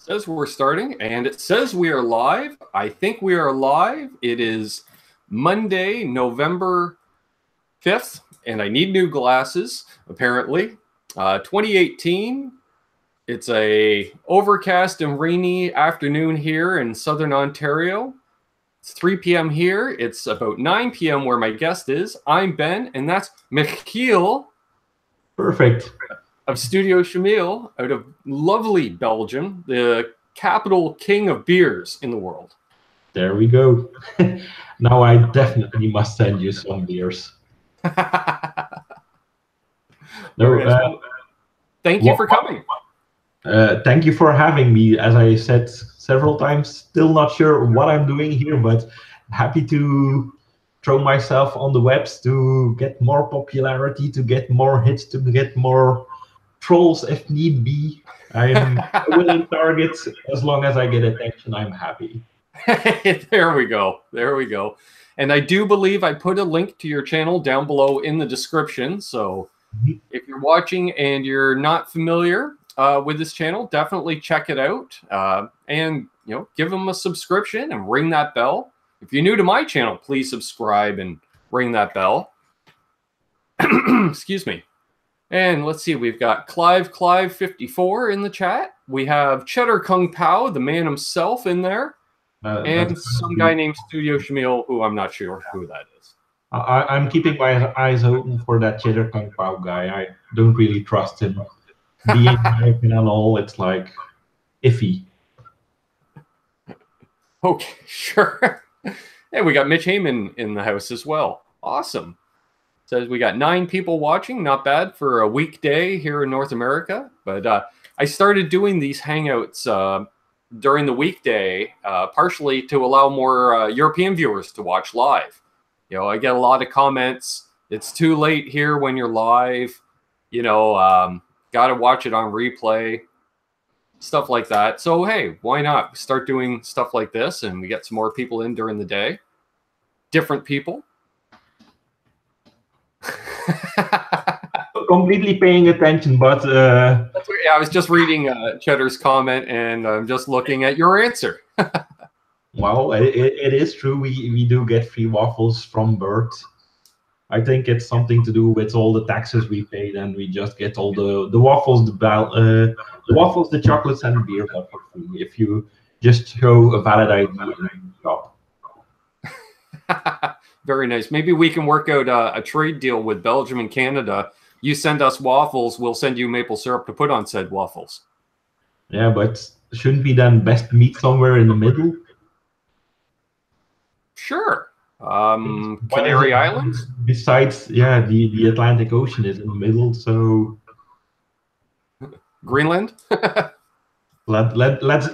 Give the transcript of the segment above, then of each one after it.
Says we're starting, and it says we are live. I think we are live. It is Monday, November 5th, and I need new glasses, apparently. 2018. It's a overcast and rainy afternoon here in Southern Ontario. It's 3 p.m. here. It's about 9 p.m. where my guest is. I'm Ben, and that's Michiel. Perfect. Of Studio Chimiel out of lovely Belgium, the capital king of beers in the world. There we go. Now I definitely must send you some beers. Thank you for coming. Thank you for having me. As I said several times, still not sure what I'm doing here, but happy to throw myself on the webs to get more popularity, to get more hits, to get more trolls if need be. I'm a willing target. As long as I get attention, I'm happy. There we go. There we go. And I do believe I put a link to your channel down below in the description. So if you're watching and you're not familiar with this channel, definitely check it out. And give them a subscription and ring that bell. If you're new to my channel, please subscribe and ring that bell. Excuse me. And let's see, we've got Clive54 in the chat. We have Cheddar Kung Pao, the man himself, in there. And some guy named Studio Chimiel, who I'm not sure who that is. I'm keeping my eyes open for that Cheddar Kung Pao guy. I don't really trust him. Being American and all, it's like iffy. Okay, sure. And we got Mitch Heyman in the house as well. Awesome. Says we got 9 people watching. Not bad for a weekday here in North America. But I started doing these hangouts during the weekday, partially to allow more European viewers to watch live. I get a lot of comments. It's too late here when you're live. Got to watch it on replay. Stuff like that. So, hey, why not start doing stuff like this and we get some more people in during the day. Different people. Completely paying attention, but yeah, I was just reading Cheddar's comment and I'm just looking at your answer. Well, it is true. We do get free waffles from Bert. I think it's something to do with all the taxes we paid, and we just get all the waffles, the waffles, the chocolates, and the beers are for free if you just show a valid ID in the shop. Very nice. Maybe we can work out a trade deal with Belgium and Canada. You send us waffles, we'll send you maple syrup to put on said waffles. Yeah, but shouldn't we then best meet somewhere in the middle? Sure. Canary Islands? Besides, yeah, the Atlantic Ocean is in the middle, so... Greenland? Let's...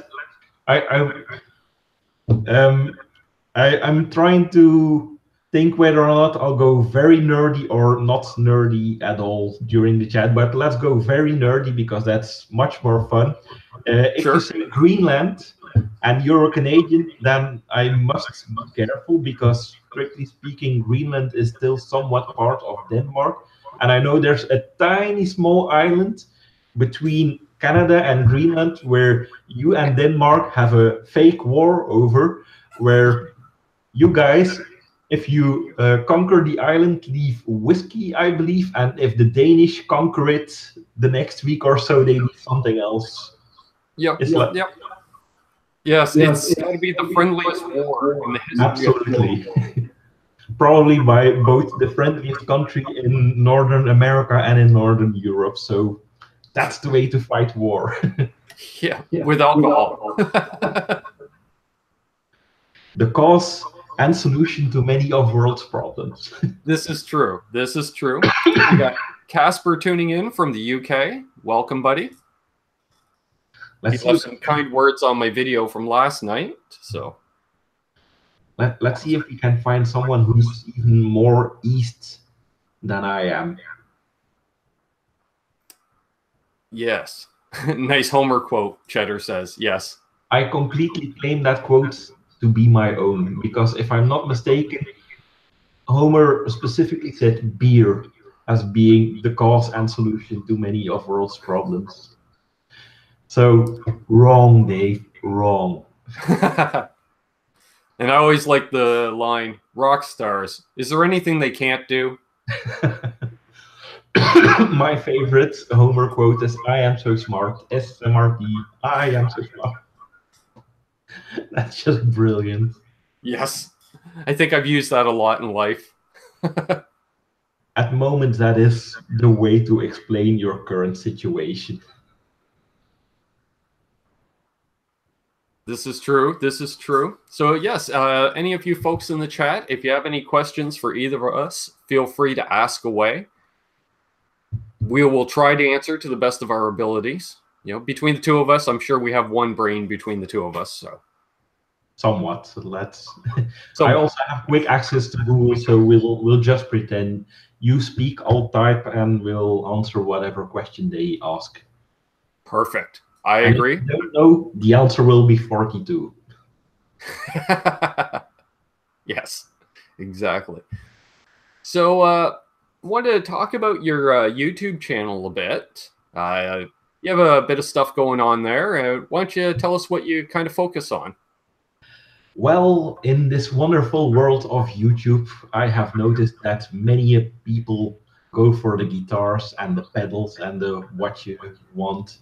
I'm trying to think whether or not I'll go very nerdy or not nerdy at all during the chat, but let's go very nerdy because that's much more fun. If sure. You say Greenland and you're a Canadian, then I must be careful because, strictly speaking, Greenland is still somewhat part of Denmark. And I know there's a tiny small island between Canada and Greenland where you and Denmark have a fake war over, where you guys, if you conquer the island, leave whiskey, I believe, and if the Danish conquer it the next week or so, they leave something else. Yep. Yes, it's going to be the friendliest war in the history. Absolutely. Probably by both the friendliest country in Northern America and in Northern Europe. So that's the way to fight war. yeah, with alcohol. The cause and solution to many of world's problems. This is true. This is true. We got Casper tuning in from the UK. Welcome, buddy. He left some kind words on my video from last night. So let's see if we can find someone who's even more east than I am. Yes. Nice Homer quote, Cheddar says. Yes. I completely claim that quote to be my own, because if I'm not mistaken, Homer specifically said beer as being the cause and solution to many of world's problems. So wrong, Dave, wrong. And I always like the line, rock stars, is there anything they can't do? My favorite Homer quote is, I am so smart, SMRT, I am so smart. That's just brilliant. Yes, I think I've used that a lot in life. At moments, that is the way to explain your current situation. This is true. This is true. So yes, any of you folks in the chat, if you have any questions for either of us, feel free to ask away. We will try to answer to the best of our abilities. You know, between the two of us, I'm sure we have one brain between the two of us. So somewhat. So I also have quick access to Google, so we'll just pretend you speak, I'll type, and we'll answer whatever question they ask. Perfect. I agree. If you don't know, the answer will be 42. Yes, exactly. So I wanted to talk about your YouTube channel a bit. You have a bit of stuff going on there. Why don't you tell us what you kind of focus on? Well, in this wonderful world of YouTube, I have noticed that many people go for the guitars and the pedals and the what you want.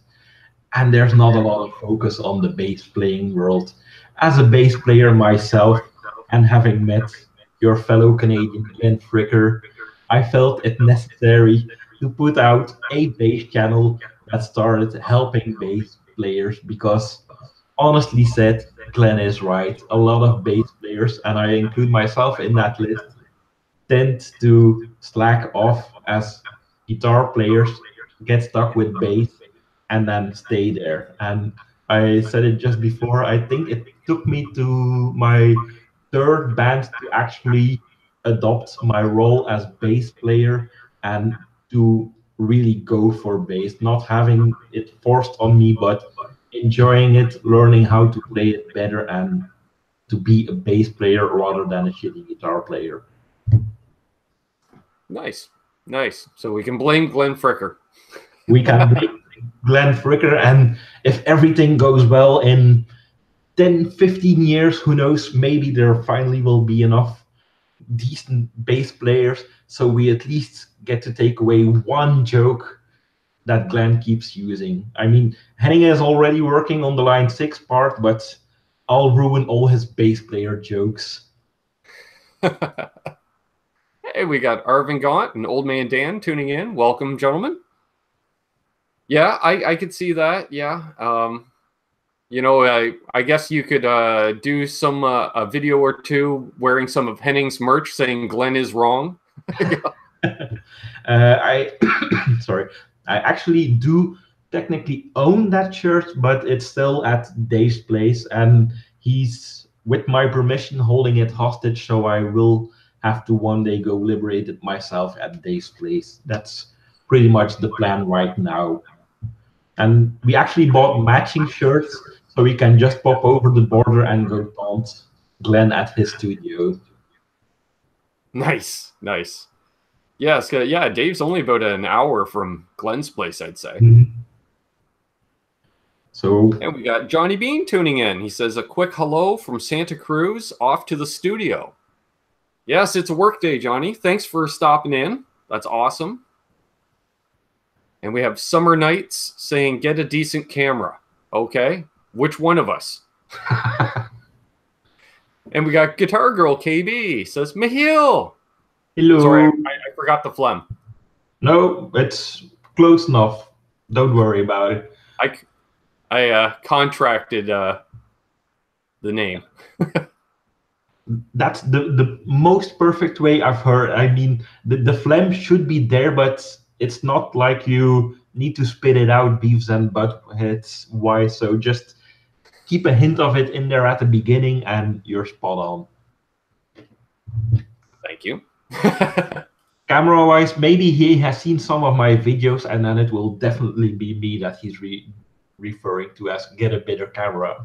And there's not a lot of focus on the bass playing world. As a bass player myself, and having met your fellow Canadian Glenn Fricker, I felt it necessary to put out a bass channel that started helping bass players because, honestly said, Glenn is right. A lot of bass players, and I include myself in that list, tend to slack off as guitar players, get stuck with bass, and then stay there. And I said it just before, I think it took me to my third band to actually adopt my role as bass player and to really go for bass, not having it forced on me, but enjoying it, learning how to play it better, and to be a bass player rather than a shitty guitar player. Nice, nice. So we can blame Glenn Fricker. We can blame Glenn Fricker, and if everything goes well in 10, 15 years, who knows, maybe there finally will be enough decent bass players so we at least get to take away one joke that Glenn keeps using. I mean, Henning is already working on the line 6 part, but I'll ruin all his bass player jokes. Hey, we got Arvin Gaunt and Old Man Dan tuning in. Welcome, gentlemen. Yeah, I could see that. Yeah. You know, I guess you could do some a video or two wearing some of Henning's merch saying Glenn is wrong. I sorry. I actually do technically own that shirt, but it's still at Dave's place, and he's, with my permission, holding it hostage, so I will have to one day go liberate it myself at Dave's place. That's pretty much the plan right now. And we actually bought matching shirts, so we can just pop over the border and go taunt Glenn at his studio. Nice, nice. Yes, yeah, Dave's only about an hour from Glenn's place, I'd say. So, and we got Johnny Bean tuning in. He says, a quick hello from Santa Cruz off to the studio. Yes, it's a work day, Johnny. Thanks for stopping in. That's awesome. And we have Summer Nights saying, get a decent camera. Okay, which one of us? And we got Guitar Girl KB says, Michiel. Hello. Sorry, I forgot the phlegm. No, it's close enough. Don't worry about it. I contracted the name. That's the most perfect way I've heard. I mean, the phlegm should be there, but it's not like you need to spit it out, beefs and buttheads. Why? So just keep a hint of it in there at the beginning, and you're spot on. Thank you. Camera-wise, maybe he has seen some of my videos, and then it will definitely be me that he's referring to as get a better camera.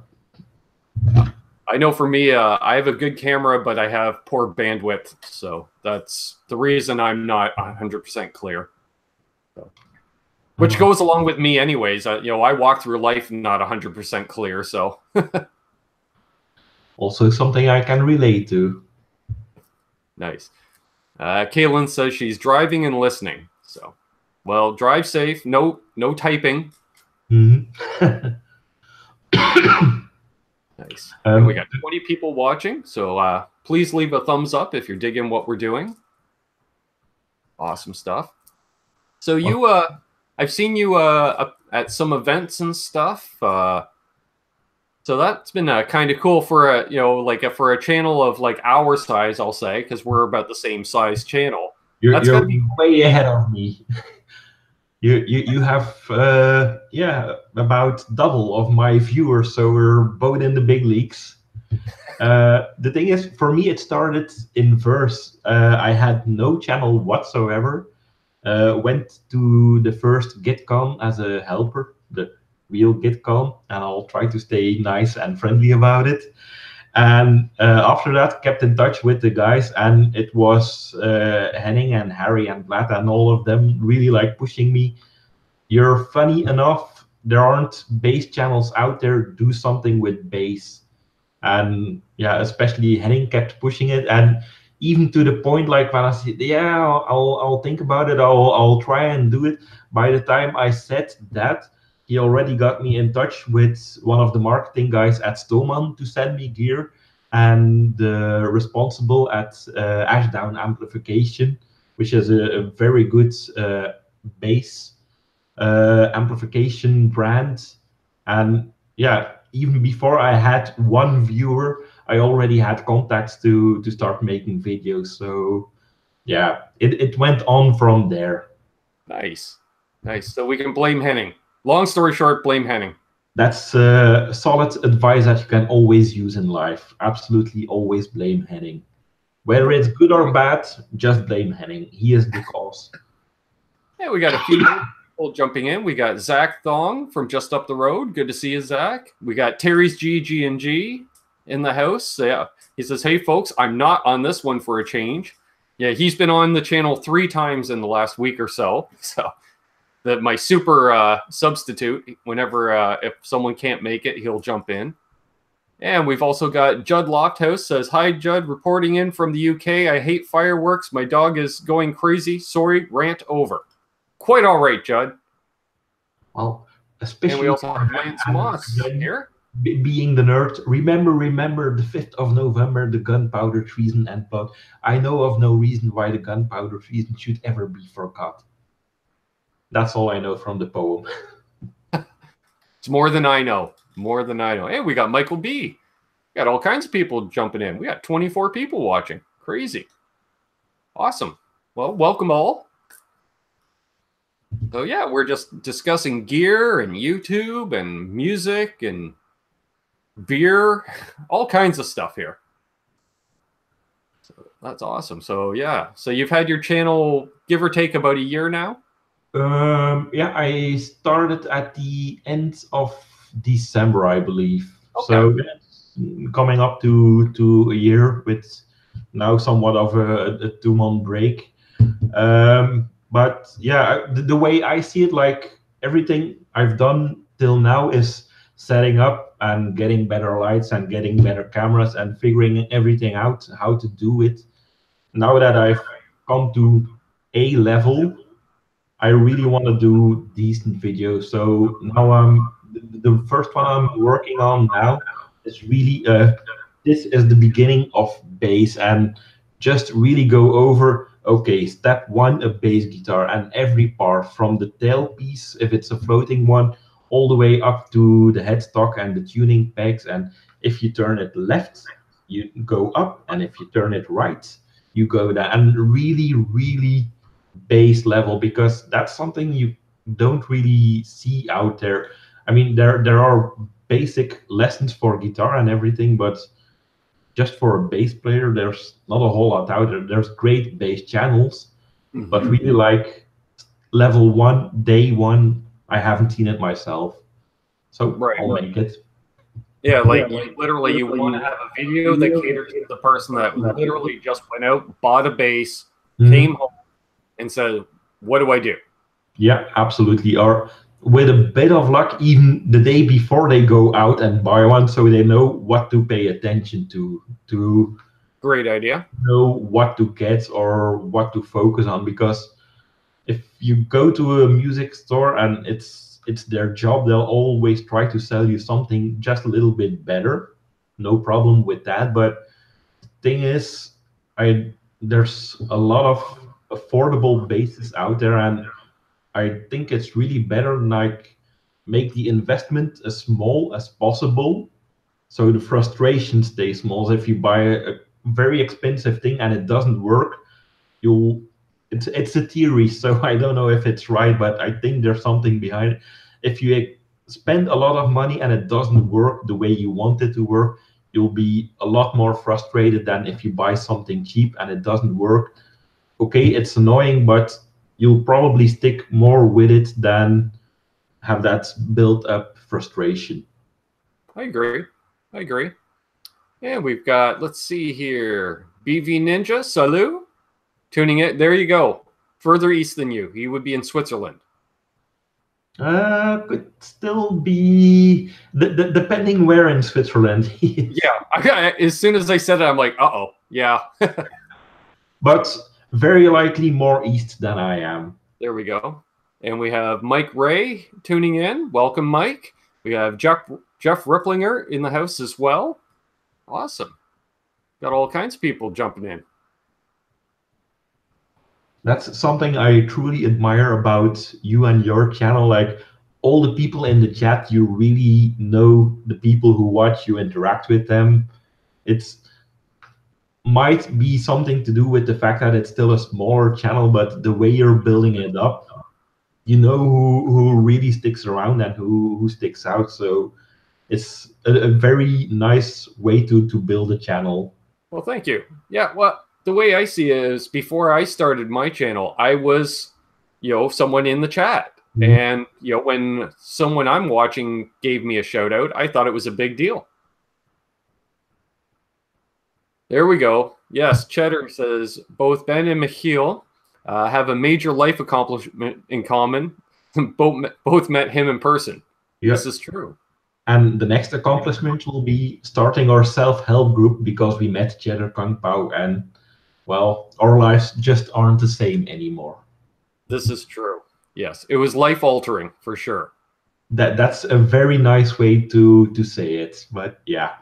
I know for me, I have a good camera, but I have poor bandwidth, so that's the reason I'm not 100% clear. So. which goes along with me anyways. You know, I walk through life not 100% clear, so. Also something I can relate to. Nice. Kaylin says she's driving and listening. So, well, drive safe. No typing. Mm-hmm. Nice. We got 20 people watching, so please leave a thumbs up if you're digging what we're doing. Awesome stuff. So you, I've seen you at some events and stuff. So that's been kind of cool for a, you know, like for a channel of like our size, I'll say, because we're about the same size channel. You're gotta be way ahead of me. You have about double of my viewers, so we're both in the big leagues. The thing is, for me, it started in verse. I had no channel whatsoever. Went to the first GitCon as a helper, the real GitCon, and I'll try to stay nice and friendly about it. And after that, kept in touch with the guys, and it was Henning and Harry and Vlad and all of them really like pushing me. You're funny enough. There aren't bass channels out there. Do something with bass. And yeah, especially Henning kept pushing it, and even to the point like when I said, yeah, I'll think about it. I'll try and do it. By the time I said that, he already got me in touch with one of the marketing guys at Stoman to send me gear, and the responsible at Ashdown Amplification, which is a very good bass amplification brand. And yeah, even before I had one viewer, I already had contacts to start making videos. So yeah, it went on from there. nice. So we can blame Henning. Long story short, blame Henning. That's solid advice that you can always use in life. Absolutely always blame Henning. Whether it's good or bad, just blame Henning. He is the cause. Yeah, we got a few more people jumping in. We got Zach Thong from just up the road. Good to see you, Zach. We got Terry's GG&G in the house. So, yeah, he says, hey, folks, I'm not on this one for a change. Yeah, he's been on the channel 3 times in the last week or so. So that my super substitute, whenever if someone can't make it, he'll jump in. And we've also got Judd Lofthouse says, hi, Judd, reporting in from the UK. I hate fireworks. My dog is going crazy. Sorry, rant over. Quite all right, Judd. Well, especially... And we also have Lance Moss here. Being the nerd, remember the 5th of November, the gunpowder treason and blood. I know of no reason why the gunpowder treason should ever be forgot. That's all I know from the poem. It's more than I know. More than I know. Hey, we got Michael B. We got all kinds of people jumping in. We got 24 people watching. Crazy. Awesome. Well, welcome all. So yeah, we're just discussing gear and YouTube and music and beer, all kinds of stuff here. So that's awesome. So yeah, so you've had your channel give or take about a year now? Yeah, I started at the end of December, I believe. Okay. So coming up to a year with now somewhat of a 2-month break. But yeah, the way I see it, like everything I've done till now is setting up and getting better lights and getting better cameras and figuring everything out, how to do it. Now that I've come to a level, I really want to do decent videos. So now the first one I'm working on now is really, this is the beginning of bass, and just really go over, okay, step 1, a bass guitar, and every part from the tailpiece, if it's a floating one, all the way up to the headstock and the tuning pegs. And if you turn it left, you go up, and if you turn it right, you go down. And really bass level, because that's something you don't really see out there. I mean, there are basic lessons for guitar and everything, but just for a bass player, there's not a whole lot out there. There's great bass channels, but really like level 1, day 1, I haven't seen it myself. So right, I'll make it. Yeah, like literally you want to have a video that caters to the person that literally just went out, bought a bass, came home, and said, what do I do? Yeah, absolutely. Or with a bit of luck, even the day before they go out and buy one, so they know what to pay attention to Great idea. know what to get or what to focus on. Because if you go to a music store and it's their job, they'll always try to sell you something just a little bit better. No problem with that. But thing is, I there's a lot of affordable bases out there, and I think it's really better like make the investment as small as possible, so the frustration stays small. So if you buy a very expensive thing and it doesn't work, you'll it's a theory, so I don't know if it's right, but I think there's something behind it. If you spend a lot of money and it doesn't work the way you want it to work, you'll be a lot more frustrated than if you buy something cheap and it doesn't work. Okay, it's annoying, but you'll probably stick more with it than have that built up frustration. I agree. I agree. And we've got, let's see here, BV Ninja, salut. Tuning in. There you go. Further east than you. He would be in Switzerland. Could still be depending where in Switzerland he is. Yeah. As soon as I said it, I'm like, uh-oh. Yeah. But very likely more east than I am. There we go. And we have Mike Ray tuning in. Welcome, Mike. We have Jeff Ripplinger in the house as well. Awesome. Got all kinds of people jumping in. That's something I truly admire about you and your channel. Like all the people in the chat, you really know the people who watch, you interact with them. It's might be something to do with the fact that it's still a smaller channel, but the way you're building it up, you know who really sticks around and who sticks out. So it's a very nice way to build a channel. Well, thank you. Yeah, well, the way I see it is before I started my channel, I was, someone in the chat. Mm-hmm. And, when someone I'm watching gave me a shout out, I thought it was a big deal. There we go. Yes, Cheddar says, both Ben and Michiel have a major life accomplishment in common. both met him in person. Yep. This is true. And the next accomplishment will be starting our self-help group because we met Cheddar Kung Pao, and, well, our lives just aren't the same anymore. This is true. Yes, it was life-altering for sure. That's a very nice way to say it, but yeah.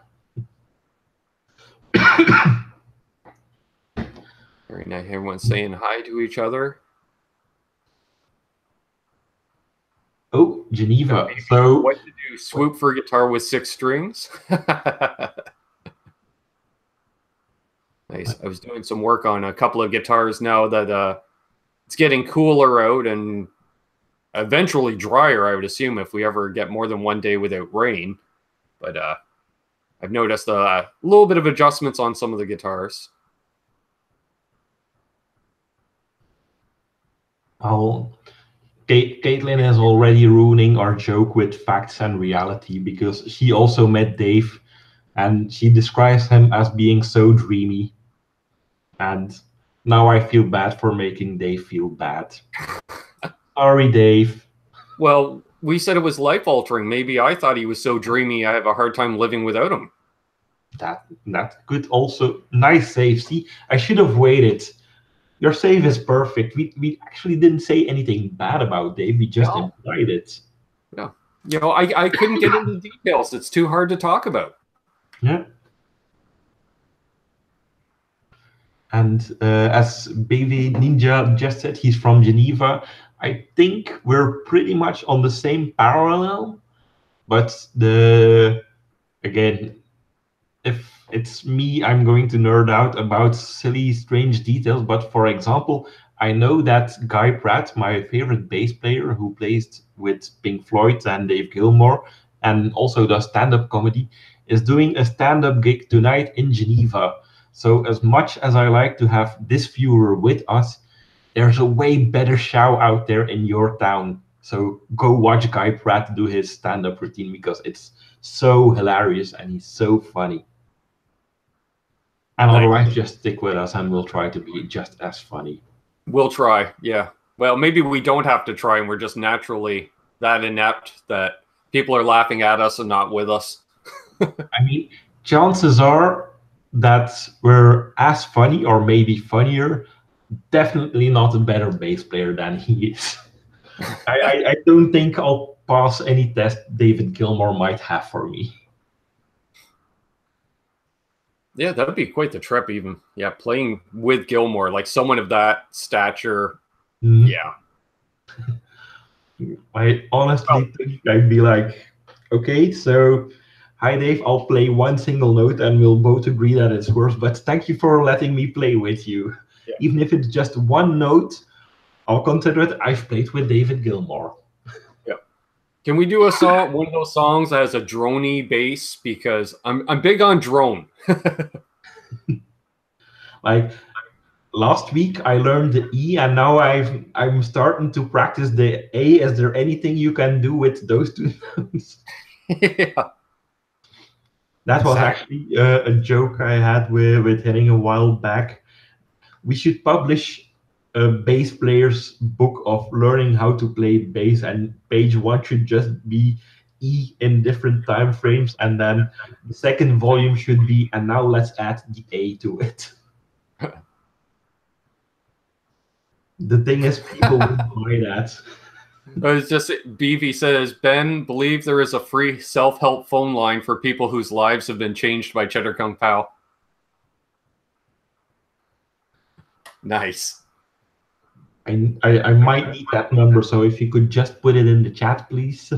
Very nice. Everyone's saying hi to each other. Oh, Geneva. So what to do? Swoop for guitar with 6 strings. Nice. I was doing some work on a couple of guitars now that it's getting cooler out and eventually drier, I would assume, if we ever get more than one day without rain. But I've noticed a little bit of adjustments on some of the guitars. Caitlin is already ruining our joke with facts and reality because she also met Dave and she describes him as being so dreamy. And now I feel bad for making Dave feel bad. Sorry, Dave. Well, we said it was life-altering. Maybe I thought he was so dreamy I have a hard time living without him. That could also... Nice save. See, I should have waited. Your save is perfect. We actually didn't say anything bad about Dave. We just implied it. Yeah. I couldn't get into details. It's too hard to talk about. Yeah. And as Baby Ninja just said, he's from Geneva. I think we're pretty much on the same parallel. But again, if it's me, I'm going to nerd out about silly, strange details. But for example, I know that Guy Pratt, my favorite bass player who plays with Pink Floyd and Dave Gilmour and also does stand-up comedy, is doing a stand-up gig tonight in Geneva. So as much as I like to have this viewer with us, there's a way better show out there in your town. So go watch Guy Pratt do his stand-up routine because it's so hilarious and he's so funny. And otherwise, just stick with us and we'll try to be just as funny. We'll try, yeah. Well, maybe we don't have to try, and we're just naturally that inept that people are laughing at us and not with us. I mean, chances are that we're as funny or maybe funnier, definitely not a better bass player than he is. I don't think I'll pass any test David Gilmour might have for me. Yeah, that'd be quite the trip even. Yeah, playing with Gilmour, like someone of that stature. Yeah. I honestly think I'd be like, okay, so hi Dave, I'll play one single note and we'll both agree that it's worse, but thank you for letting me play with you. Yeah. Even if it's just one note, I'll consider it. I've played with David Gilmour. Yeah. Can we do a song, one of those songs that has a droney bass? Because I'm big on drone. Like last week I learned the E and now I'm starting to practice the A. Is there anything you can do with those two notes? Yeah. That was actually a joke I had with Henning a while back. We should publish a bass player's book of learning how to play bass, and page 1 should just be E in different time frames, and then the second volume should be, and now let's add the A to it. The thing is, people would buy that. It's just BV says, Ben, believe there is a free self-help phone line for people whose lives have been changed by Cheddar Kung Pao. Nice. I might need that number, so if you could just put it in the chat, please.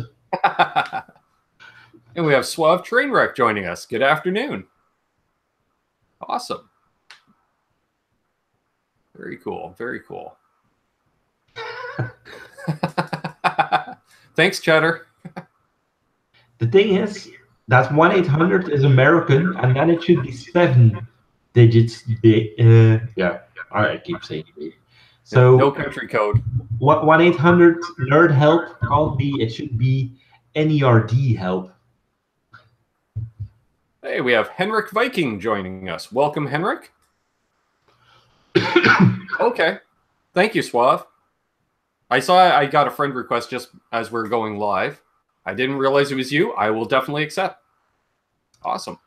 And we have Suave Trainwreck joining us. Good afternoon. Awesome. Very cool. Very cool. Thanks, Cheddar. The thing is that 1-800 is American, and then it should be 7 digits. Yeah, I keep saying it. So no country code. 1-800 nerd help can't be. It should be NERD help. Hey, we have Henrik Viking joining us. Welcome, Henrik. Okay. Thank you, Suave. I saw I got a friend request just as we're going live. I didn't realize it was you. I will definitely accept. Awesome.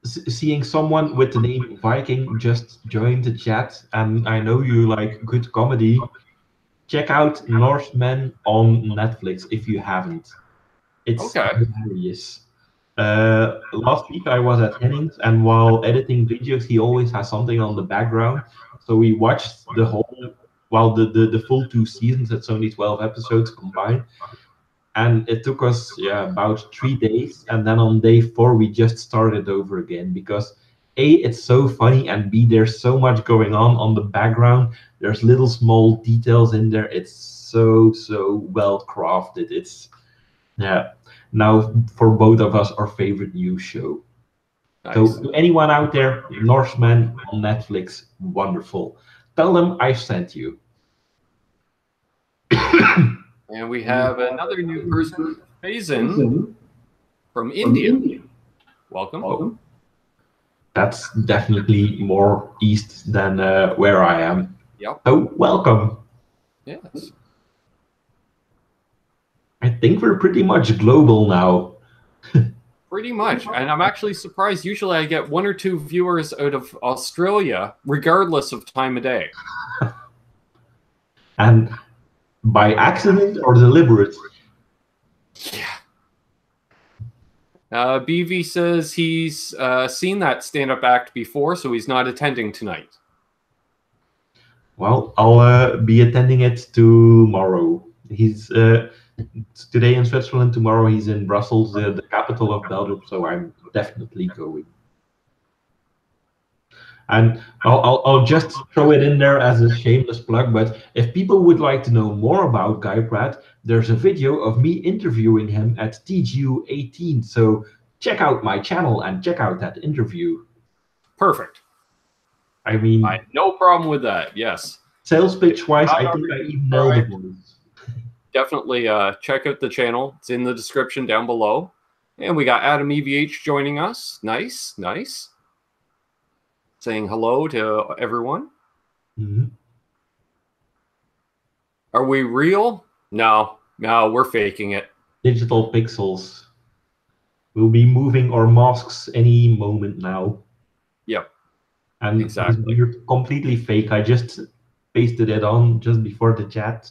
Seeing someone with the name Viking just joined the chat, and I know you like good comedy. Check out Norsemen on Netflix if you haven't. It's hilarious. Last week I was at Henning's, and while editing videos, he always has something on the background. So we watched the whole, the full 2 seasons. It's only 12 episodes combined. And it took us about 3 days. And then on day 4, we just started over again because A, it's so funny, and B, there's so much going on the background. There's little small details in there. It's so well crafted. It's, now for both of us, our favorite news show. Nice. So to anyone out there, Norseman on Netflix, wonderful. Tell them I sent you. And we have another new person, Faison, from India. Welcome. That's definitely more east than where I am. Yep. So welcome. Yes. I think we're pretty much global now. Pretty much. And I'm actually surprised. Usually I get 1 or 2 viewers out of Australia, regardless of time of day. And by accident or deliberate? Yeah. BV says he's seen that stand-up act before, so he's not attending tonight. Well, I'll be attending it tomorrow. He's today in Switzerland, tomorrow he's in Brussels, the capital of Belgium, so I'm definitely going. And I'll just throw it in there as a shameless plug, but if people would like to know more about Guy Pratt, there's a video of me interviewing him at TGU 18, so check out my channel and check out that interview. Perfect. I mean, I no problem with that, yes. Sales pitch-wise, I think I even nailed the voice. Definitely check out the channel. It's in the description down below. And we got Adam EVH joining us. Nice. Saying hello to everyone. Mm-hmm. Are we real? No, we're faking it. Digital pixels. We'll be moving our masks any moment now. Yep. And exactly. you're completely fake. I just pasted it on just before the chat.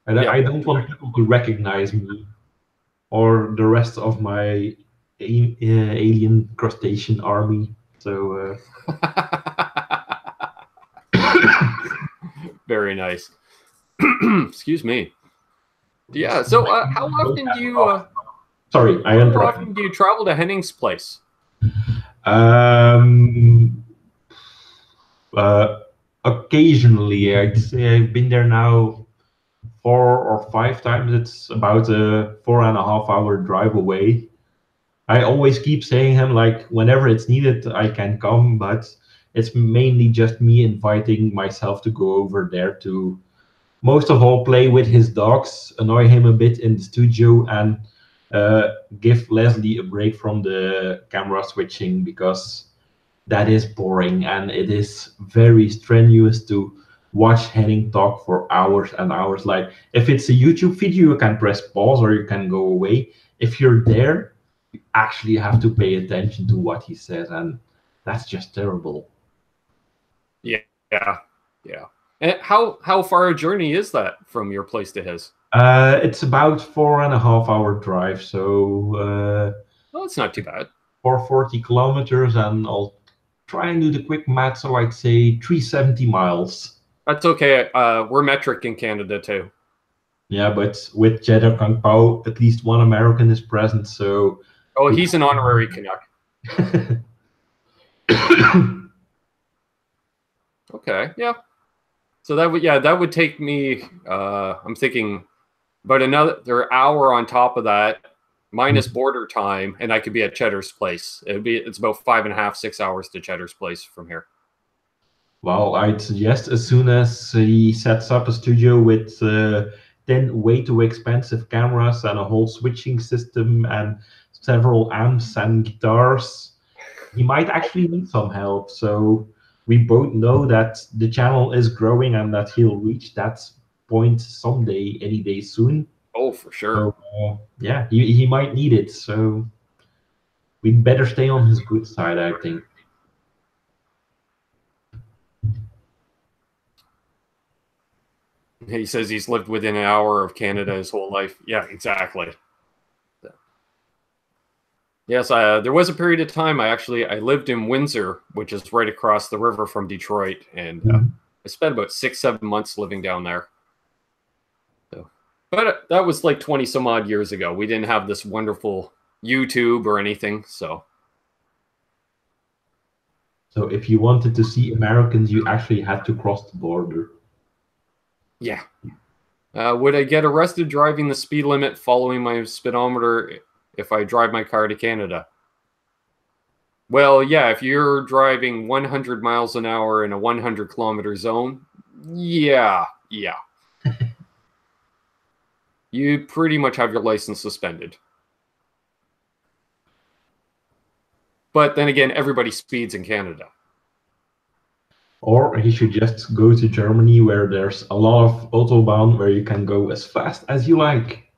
And Yep. I don't want people to recognize me or the rest of my alien crustacean army. So very nice. Excuse me. Yeah. So how often do you? Sorry, I interrupted. How often do you travel to Henning's place? Occasionally, I'd say I've been there now 4 or 5 times. It's about a 4.5 hour drive away. I always keep saying him like whenever it's needed, I can come, but it's mainly just me inviting myself to go over there to most of all play with his dogs, annoy him a bit in the studio, and give Leslie a break from the camera switching because that is boring and it is very strenuous to watch Henning talk for hours and hours. Like if it's a YouTube video, you can press pause or you can go away. If you're there, you actually have to pay attention to what he says, and that's just terrible. Yeah. And how far a journey is that from your place to his? It's about 4.5 hour drive, so well, it's not too bad. 440 kilometers, and I'll try and do the quick math, so I'd say 370 miles. That's okay. We're metric in Canada too. Yeah, but with Cheddar Kung Pao, at least one American is present, so... Oh, he's an honorary Canuck. Okay, yeah. So that would take me, I'm thinking, about another hour on top of that, minus border time, and I could be at Cheddar's place. It's about 5.5, 6 hours to Cheddar's place from here. Well, I'd suggest as soon as he sets up a studio with 10 way too expensive cameras and a whole switching system and several amps and guitars, he might actually need some help. So we both know that the channel is growing and that he'll reach that point someday, any day soon. Oh, for sure. So, yeah, he might need it. So we'd better stay on his good side, I think. He says he's lived within an hour of Canada his whole life. Yeah, exactly. Yes, there was a period of time I lived in Windsor, which is right across the river from Detroit, and I spent about 6-7 months living down there. So, but that was like 20 some odd years ago. We didn't have this wonderful YouTube or anything, so. So if you wanted to see Americans, you actually had to cross the border. Yeah. Would I get arrested driving the speed limit following my speedometer if I drive my car to Canada? Well, yeah, if you're driving 100 miles an hour in a 100 kilometer zone, yeah. You pretty much have your license suspended. But then again, everybody speeds in Canada. Or he should just go to Germany, where there's a lot of autobahn where you can go as fast as you like.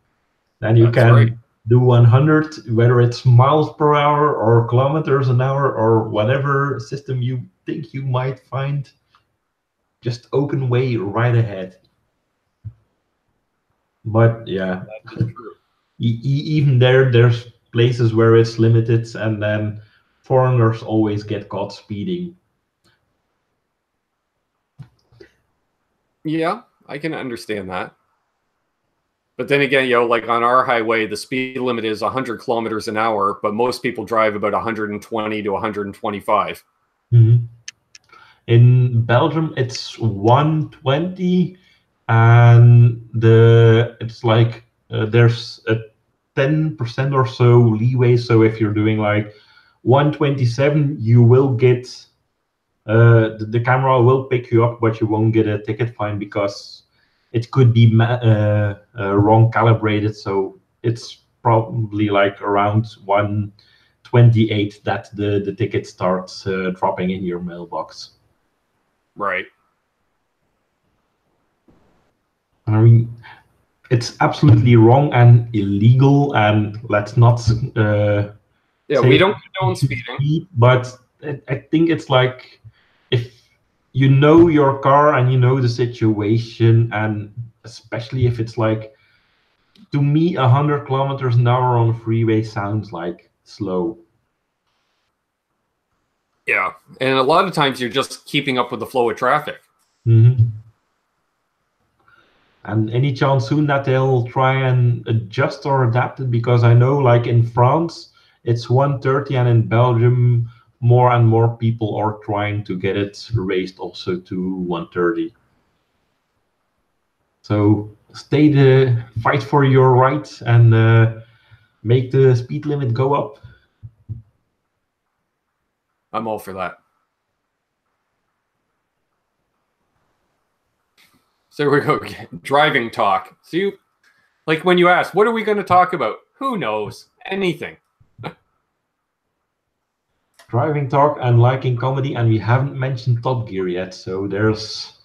Then you can do 100, whether it's miles per hour or kilometers an hour or whatever system you think you might find. Just open way right ahead. But yeah, even there's places where it's limited, and then foreigners always get caught speeding. Yeah, I can understand that. But then again, like on our highway, the speed limit is 100 kilometers an hour, but most people drive about 120 to 125. Mm-hmm. In Belgium, it's 120, and it's like there's a 10% or so leeway. So if you're doing like 127, you will get the camera will pick you up, but you won't get a ticket fine because it could be wrong calibrated. So it's probably like around 128 that the ticket starts dropping in your mailbox. Right. I mean, it's absolutely wrong and illegal, and let's not Yeah, say we that don't you condone should speeding. speed, but I think it's like if you know your car and you know the situation, and especially if it's like, to me, 100 kilometers an hour on a freeway sounds like slow. Yeah, and a lot of times you're just keeping up with the flow of traffic. Mhm. And any chance soon that they'll try and adjust or adapt it? Because I know, like in France, it's 130, and in Belgium, more and more people are trying to get it raised also to 130. So stay the fight for your rights and make the speed limit go up. I'm all for that. So we go again. Driving talk. So you, like when you ask, what are we going to talk about? Who knows? Anything. Driving talk and liking comedy, and we haven't mentioned Top Gear yet. So there's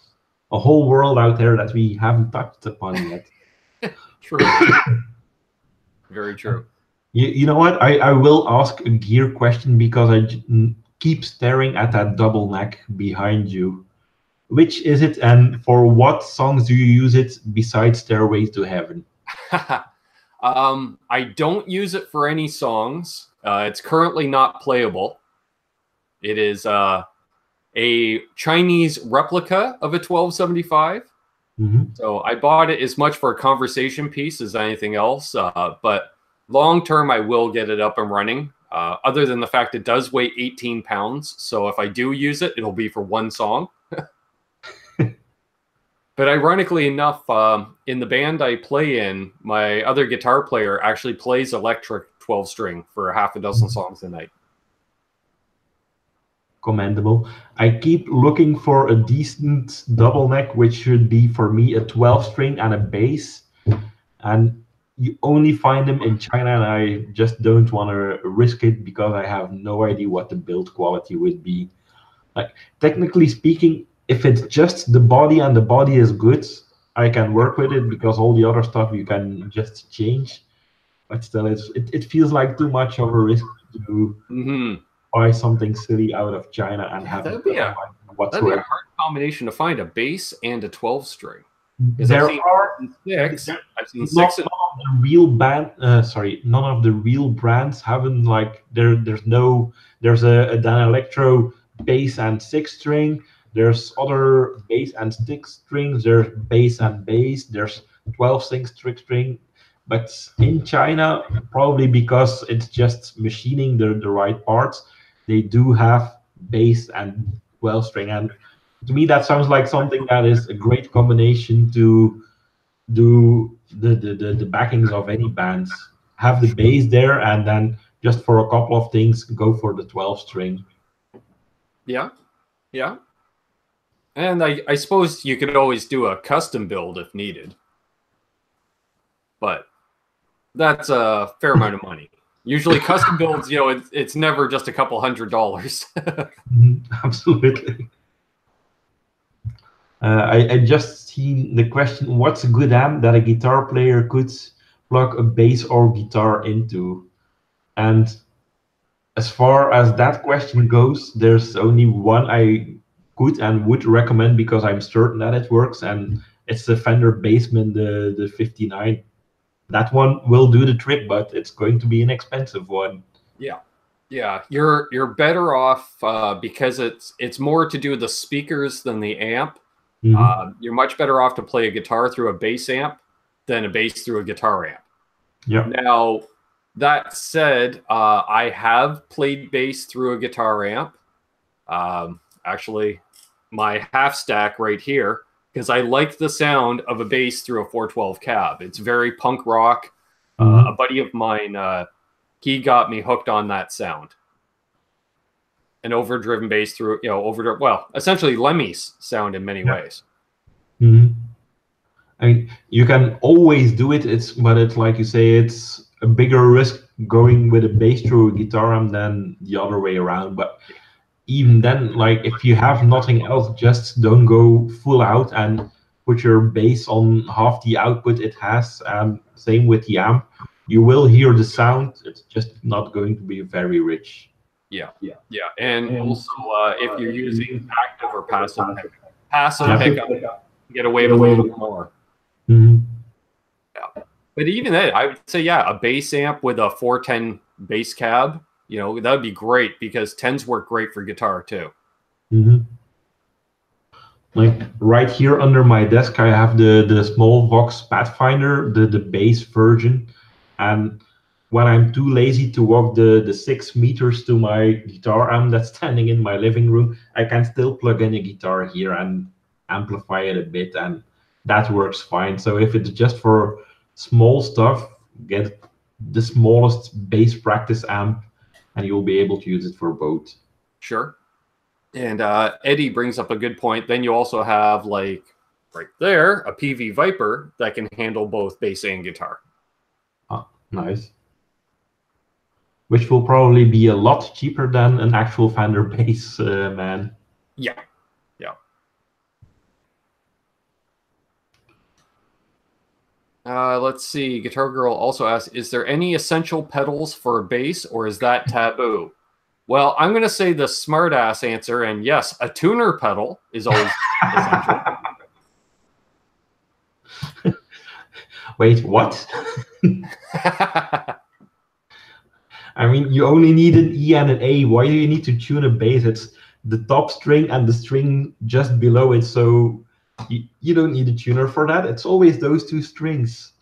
a whole world out there that we haven't touched upon yet. True. Very true. You know what? I will ask a gear question because keep staring at that double neck behind you. Which is it, and for what songs do you use it besides Stairway to Heaven? I don't use it for any songs. It's currently not playable. It is a Chinese replica of a 1275. Mm-hmm. So I bought it as much for a conversation piece as anything else. But long term, I will get it up and running. Other than the fact it does weigh 18 pounds. So if I do use it, it'll be for one song. But ironically enough, in the band I play in, my other guitar player actually plays electric 12 string for half a dozen songs a night. Commendable. I keep looking for a decent double neck, which should be for me a 12 string and a bass. And you only find them in China, and I just don't want to risk it because I have no idea what the build quality would be. Like, technically speaking, if it's just the body and the body is good, I can work with it because all the other stuff you can just change. But still, it feels like too much of a risk to buy something silly out of China and have That'd be a whatsoever. hard combination to find, a bass and a 12 string. There are six. I've seen none six. of the real none of the real brands haven't like there's a Dan Electro bass and six string. There's other bass and six strings. There's bass and bass. There's 12 string. But in China, probably because it's just machining the right parts, they do have bass and 12 string. And to me, that sounds like something that is a great combination to do the backings of any bands. Have the bass there, and then just for a couple of things, go for the 12 string. Yeah, yeah. And I suppose you could always do a custom build if needed. But that's a fair amount of money. Usually custom builds, it's never just a couple $100. Absolutely. I just seen the question, what's a good amp that a guitar player could plug a bass or guitar into? And as far as that question goes, there's only one I could and would recommend because I'm certain that it works, and it's the Fender Bassman, the 59. That one will do the trick, but it's going to be an expensive one. Yeah, you're better off because it's more to do with the speakers than the amp. You're much better off to play a guitar through a bass amp than a bass through a guitar amp. Yeah. Now, that said, I have played bass through a guitar amp. Actually, my half stack right here, because I like the sound of a bass through a 412 cab. It's very punk rock. A buddy of mine, he got me hooked on that sound. An overdriven bass through, essentially Lemmy's sound in many ways. I mean, you can always do it. But it's like you say, it's a bigger risk going with a bass through a guitar amp than the other way around. But even then, like if you have nothing else, just don't go full out. And put your bass on half the output it has, and same with the amp, you will hear the sound. It's just not going to be very rich. Yeah. And also, if you're using active or passive pickup, get away with a little bit more. Mm-hmm. Yeah. But even then, I would say, yeah, a bass amp with a 410 bass cab, you know, that would be great, because 10s work great for guitar too. Mm-hmm. Like right here under my desk, I have the small Vox Pathfinder, the bass version, and when I'm too lazy to walk the 6 meters to my guitar amp that's standing in my living room, I can still plug in a guitar here and amplify it a bit, and that works fine. So if it's just for small stuff, get the smallest bass practice amp, and you'll be able to use it for both. Sure. And Eddie brings up a good point. Then you also have, like, right there, a PV Viper that can handle both bass and guitar. Nice. Which will probably be a lot cheaper than an actual Fender bass, man. Yeah. Let's see. Guitar Girl also asks, is there any essential pedals for a bass, or is that taboo? Well, I'm going to say the smart-ass answer, and yes, a tuner pedal is always essential. Wait, what? I mean, you only need an E and an A. Why do you need to tune a bass? It's the top string and the string just below it, so you don't need a tuner for that. It's always those two strings.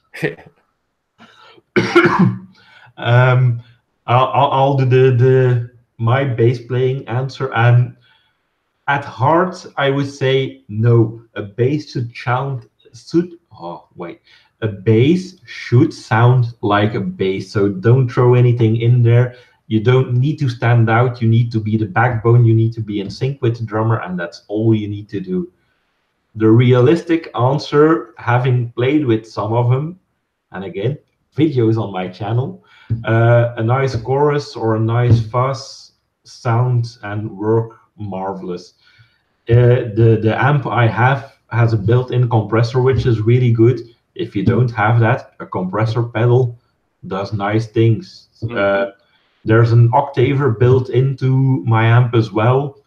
I'll do my bass playing answer, and at heart I would say no. A bass should sound like a bass, so don't throw anything in there. You don't need to stand out. You need to be the backbone. You need to be in sync with the drummer, and that's all you need to do. The realistic answer, having played with some of them, and again, videos on my channel, a nice chorus or a nice fuzz sound and work marvelous. The amp I have has a built-in compressor, which is really good. If you don't have that, a compressor pedal does nice things. There's an octaver built into my amp as well.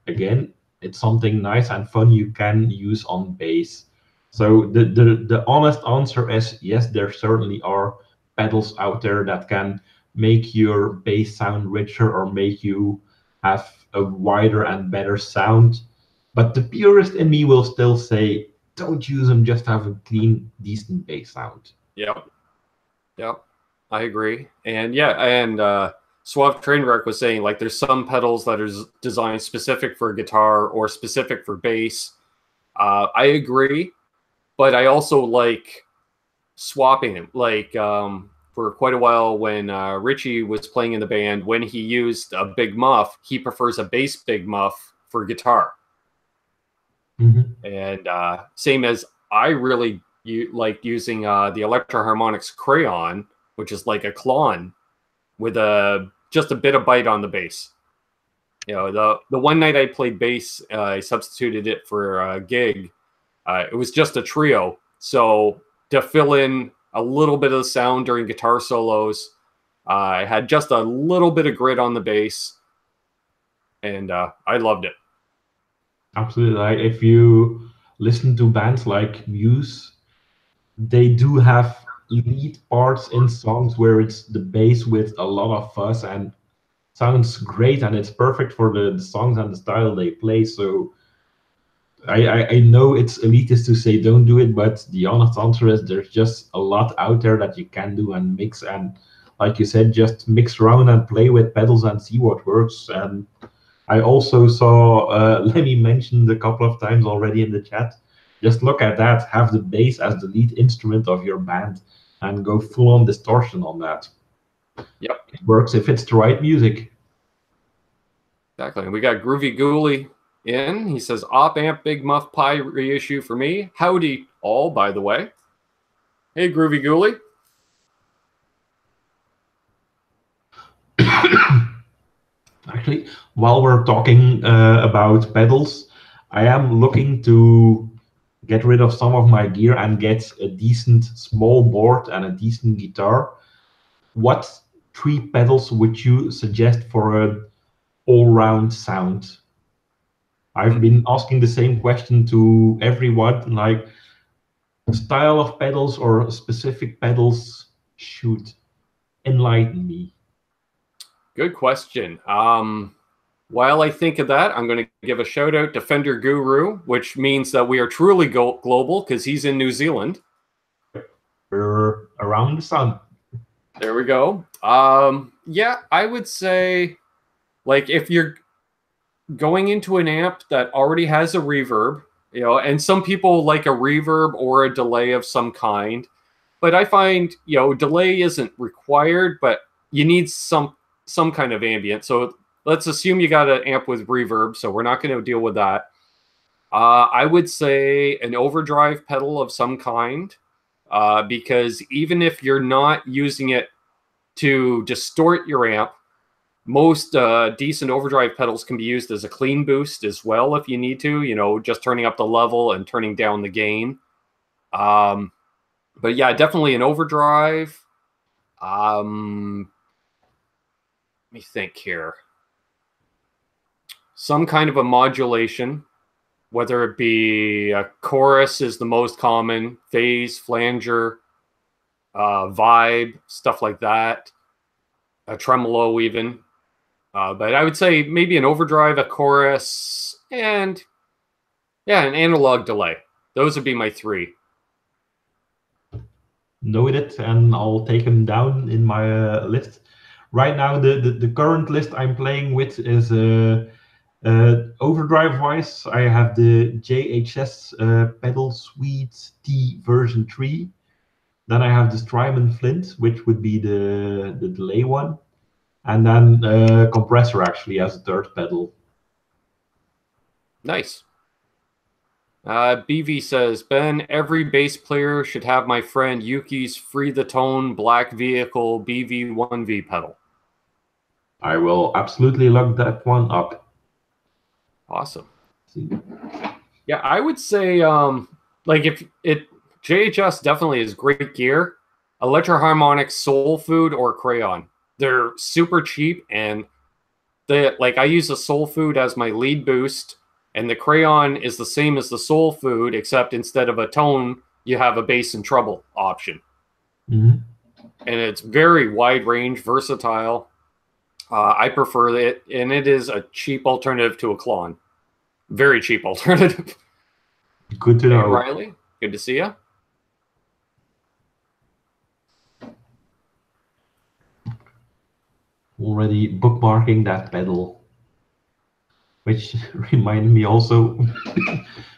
Again, it's something nice and fun you can use on bass. So the honest answer is yes, there certainly are pedals out there that can make your bass sound richer or make you have a wider and better sound. But the purist in me will still say, don't use them, just have a clean, decent bass sound. Yep, I agree. And yeah, and Suave Trainwreck was saying, like, there's some pedals that are designed specific for guitar or specific for bass. I agree, but I also like swapping them. Like, for quite a while when Richie was playing in the band, when he used a big muff, he prefers a bass big muff for guitar. And same as I really like using the Electro Harmonix Crayon, which is like a Klon with just a bit of bite on the bass. You know, the one night I played bass, I substituted it for a gig. It was just a trio, so to fill in a little bit of the sound during guitar solos, I had just a little bit of grit on the bass, and I loved it. Absolutely. Like, if you listen to bands like Muse, they do have lead parts in songs where it's the bass with a lot of fuzz and sounds great, and it's perfect for the songs and the style they play. So I know it's elitist to say don't do it, but the honest answer is there's just a lot out there that you can do and mix, and like you said, just mix around and play with pedals and see what works. And I also saw Lemmy mentioned a couple of times already in the chat, just look at that, have the bass as the lead instrument of your band and go full on distortion on that. Yep. It works if it's the right music. Exactly. And we got Groovy Ghoulie in. He says, Op Amp Big Muff Pie reissue for me. Howdy all, by the way. Hey, Groovy Ghoulie. Actually, while we're talking about pedals, I am looking to get rid of some of my gear and get a decent small board and a decent guitar, what 3 pedals would you suggest for an all-round sound? I've been asking the same question to everyone, like style of pedals or specific pedals should enlighten me. Good question. While I think of that, I'm going to give a shout out to Fender Guru, which means that we are truly global because he's in New Zealand. We're around the sun. There we go. Yeah, I would say, like, if you're going into an amp that already has a reverb, you know, and some people like a reverb or a delay of some kind, but I find, you know, delay isn't required, but you need some kind of ambient. So let's assume you got an amp with reverb, so we're not going to deal with that. I would say an overdrive pedal of some kind, because even if you're not using it to distort your amp, most decent overdrive pedals can be used as a clean boost as well if you need to, you know, just turning up the level and turning down the gain. But yeah, definitely an overdrive. Let me think here. Some kind of a modulation, whether it be a chorus is the most common, phase, flanger, vibe, stuff like that, a tremolo even. But I would say maybe an overdrive, a chorus, and yeah, an analog delay. Those would be my 3. Noted, and I'll take them down in my list. Right now, the current list I'm playing with is overdrive-wise. I have the JHS Pedal Suite T version 3. Then I have the Strymon Flint, which would be the delay one. And then compressor actually as a 3rd pedal. Nice. BV says, Ben, every bass player should have my friend Yuki's Free the Tone Black Vehicle BV1V pedal. I will absolutely look that one up. Awesome. Yeah, I would say, like, if it, JHS definitely is great gear. Electro-Harmonix, Soul Food, or Crayon. They're super cheap, and like, I use the Soul Food as my lead boost, and the Crayon is the same as the Soul Food, except instead of a tone, you have a bass and treble option. Mm-hmm. And it's very wide range, versatile. I prefer it, and it is a cheap alternative to a Klon. Very cheap alternative. Good to know. Hey, Riley, good to see you. Already bookmarking that pedal, which reminded me also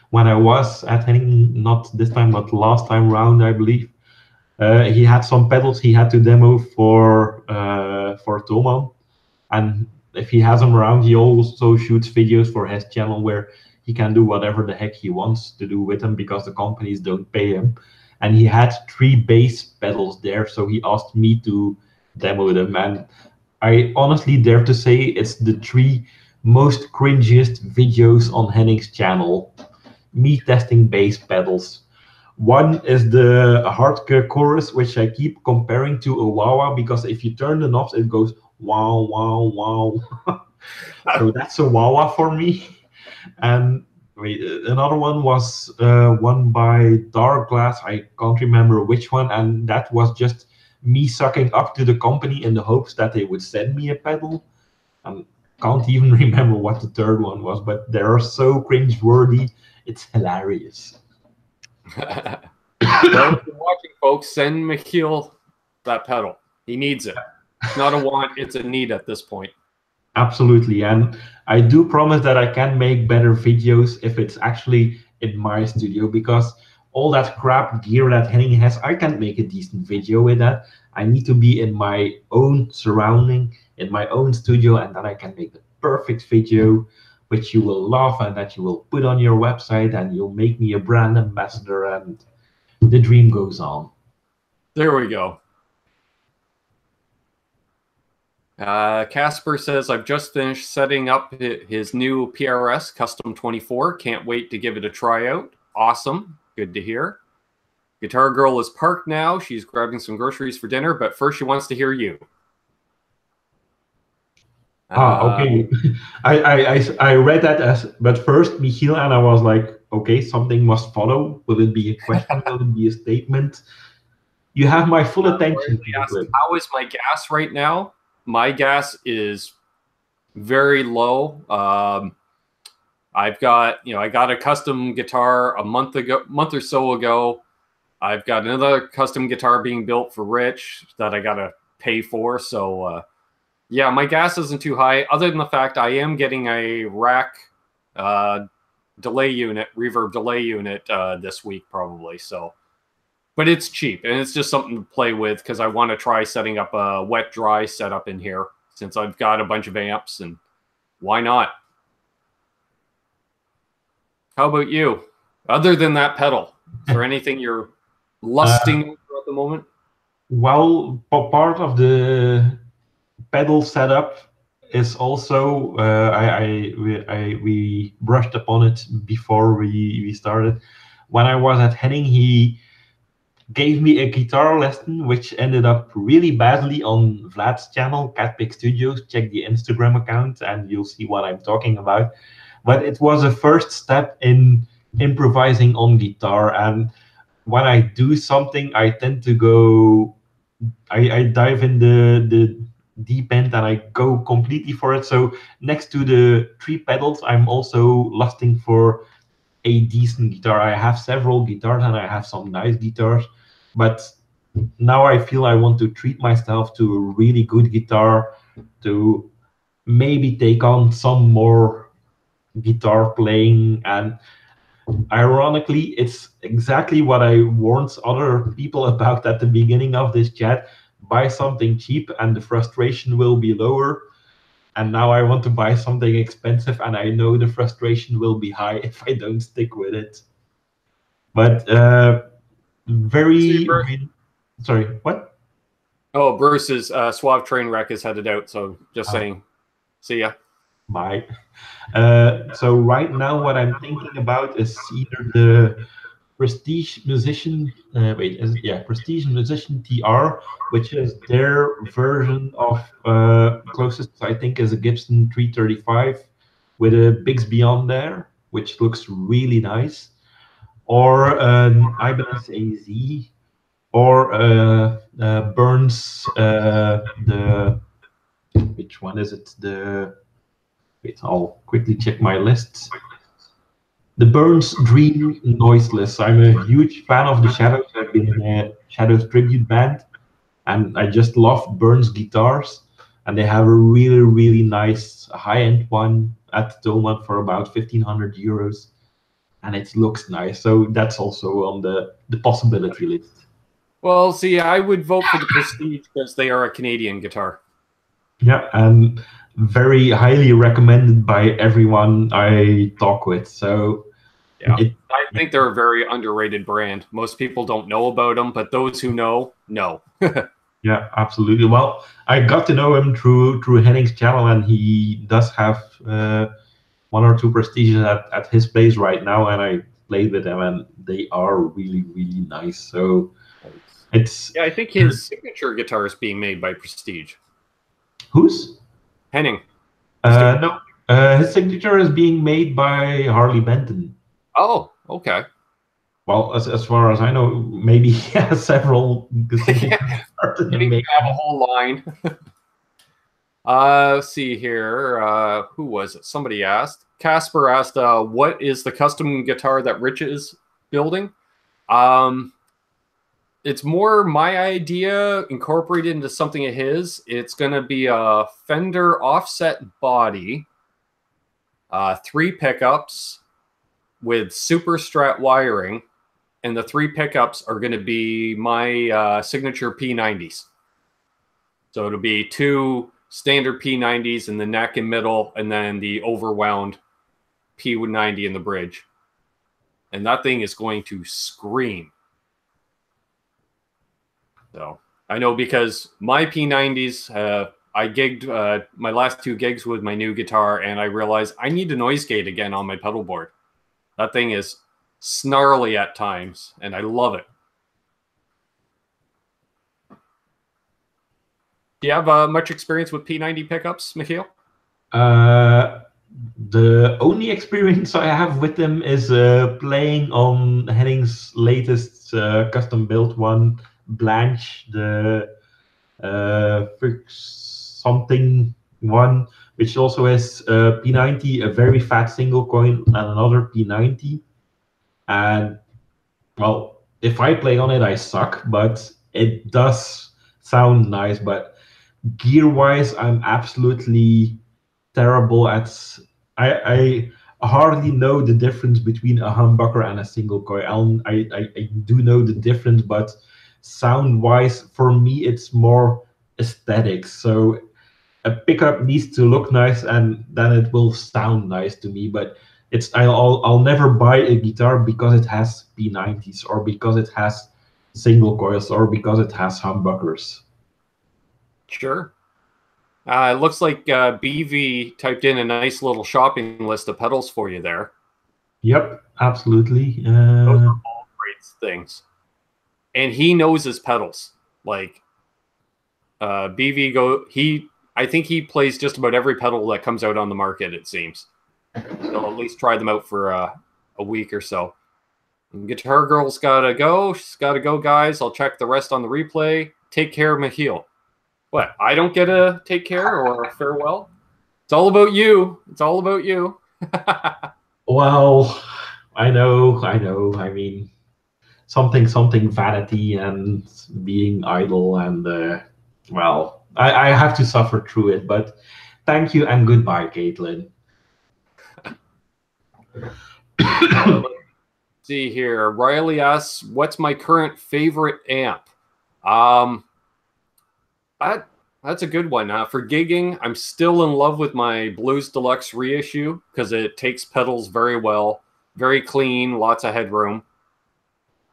when I was at Henning, not this time, but last time round, I believe. He had some pedals he had to demo for Thoman, and if he has them around, he also shoots videos for his channel where he can do whatever the heck he wants to do with them because the companies don't pay him. And he had 3 bass pedals there, so he asked me to demo them, and I honestly dare to say it's the 3 most cringiest videos on Henning's channel. Me testing bass pedals. One is the hardcore chorus, which I keep comparing to a wah-wah because if you turn the knobs, it goes wow, wow, wow. So that's a wah-wah for me. And wait, another one was one by Dark Glass. I can't remember which one, and that was just me sucking up to the company in the hopes that they would send me a pedal. I can't even remember what the 3rd one was, but they are so cringe-worthy. It's hilarious. Well, if you're watching, folks, send Michiel that pedal. He needs it. It's not a want, it's a need at this point. Absolutely, and I do promise that I can make better videos if it's actually in my studio, because all that crap gear that Henning has, I can't make a decent video with that. I need to be in my own surrounding, in my own studio, and then I can make the perfect video, which you will love and that you will put on your website, and you'll make me a brand ambassador, and the dream goes on. There we go. Casper says, I've just finished setting up his new PRS Custom 24. Can't wait to give it a tryout. Awesome. Good to hear. Guitar Girl is parked now. She's grabbing some groceries for dinner, but first she wants to hear you. Okay. I read that as, but first Michiel, and I was like, okay, something must follow. Will it be a question? Will it be a statement? You have my full attention. How is my gas right now? My gas is very low. I've got, I got a custom guitar a month or so ago. I've got another custom guitar being built for Rich that I got to pay for. So, yeah, my gas isn't too high, other than the fact I am getting a rack delay unit, reverb delay unit this week probably. So, but it's cheap and it's just something to play with because I want to try setting up a wet dry setup in here since I've got a bunch of amps, and why not? How about you? Other than that pedal, is there anything you're lusting over at the moment? Well, part of the pedal setup is also we brushed upon it before we started. When I was at Henning, he gave me a guitar lesson, which ended up really badly on Vlad's channel, Catpick Studios. Check the Instagram account and you'll see what I'm talking about. But it was a first step in improvising on guitar. And when I do something, I tend to go, I dive in the deep end and I go completely for it. So next to the 3 pedals, I'm also lusting for a decent guitar. I have several guitars and I have some nice guitars, but now I feel I want to treat myself to a really good guitar to maybe take on some more guitar playing. And ironically, it's exactly what I warned other people about at the beginning of this chat. Buy something cheap and the frustration will be lower. And now I want to buy something expensive and I know the frustration will be high if I don't stick with it. But sorry, what? Oh, Bruce's Suave Trainwreck is headed out, so just saying, see ya. Bye. So right now what I'm thinking about is either the Prestige Musician, Prestige Musician TR, which is their version of closest I think is a Gibson 335 with a Bixby on there, which looks really nice, or an Ibanez AZ, or Burns which one is it? Wait, I'll quickly check my list. The Burns Dream Noiseless. I'm a huge fan of the Shadows. I've been in a Shadows tribute band, and I just love Burns guitars. And they have a really, really nice high-end one at the moment for about 1,500 euros, and it looks nice. So that's also on the possibility list. Well, see, I would vote for the Prestige because they are a Canadian guitar. Yeah, and very highly recommended by everyone I talk with. So yeah, I think they're a very underrated brand. Most people don't know about them, but those who know. Yeah, absolutely. Well, I got to know him through Henning's channel, and he does have 1 or 2 Prestiges at his place right now, and I played with them, and they are really, really nice. So it's I think his signature guitar is being made by Prestige. Whose? Henning. No, his signature is being made by Harley Benton. Oh, okay. Well, as far as I know, maybe he has several signatures. Maybe have a whole line. Let's see here. Who was it? Somebody asked. Casper asked, what is the custom guitar that Rich is building? It's more my idea incorporated into something of his. It's going to be a Fender offset body, 3 pickups with super strat wiring, and the 3 pickups are going to be my signature P90s. So it'll be 2 standard P90s in the neck and middle, and then the overwound P90 in the bridge. And that thing is going to scream. So I know because my P90s, I gigged my last 2 gigs with my new guitar, and I realized I need to noise gate again on my pedal board. That thing is snarly at times, and I love it. Do you have much experience with P90 pickups, Michiel? The only experience I have with them is playing on Henning's latest custom built one, Blanche, the something one, which also has P90, a very fat single coil, and another P90. And well, if I play on it, I suck, but it does sound nice. But gear-wise, I'm absolutely terrible at. I hardly know the difference between a humbucker and a single coil. I do know the difference, but sound-wise, for me, it's more aesthetics. So a pickup needs to look nice, and then it will sound nice to me. But I'll never buy a guitar because it has P90s or because it has single coils or because it has humbuckers. Sure. It looks like BV typed in a nice little shopping list of pedals for you there. Yep, absolutely. Those are all great things. And he knows his pedals. Like BV I think he plays just about every pedal that comes out on the market, it seems. He'll at least try them out for a week or so. And Guitar Girl's gotta go. She's gotta go, guys. I'll check the rest on the replay. Take care, Michiel. What? I don't get a take care or a farewell? It's all about you. It's all about you. Well, I know. I mean, something vanity and being idle, and well, I have to suffer through it. But thank you and goodbye, Caitlin. Let's see here. Riley asks, "What's my current favorite amp?" That's a good one. For gigging, I'm still in love with my Blues Deluxe reissue because it takes pedals very well, very clean, lots of headroom.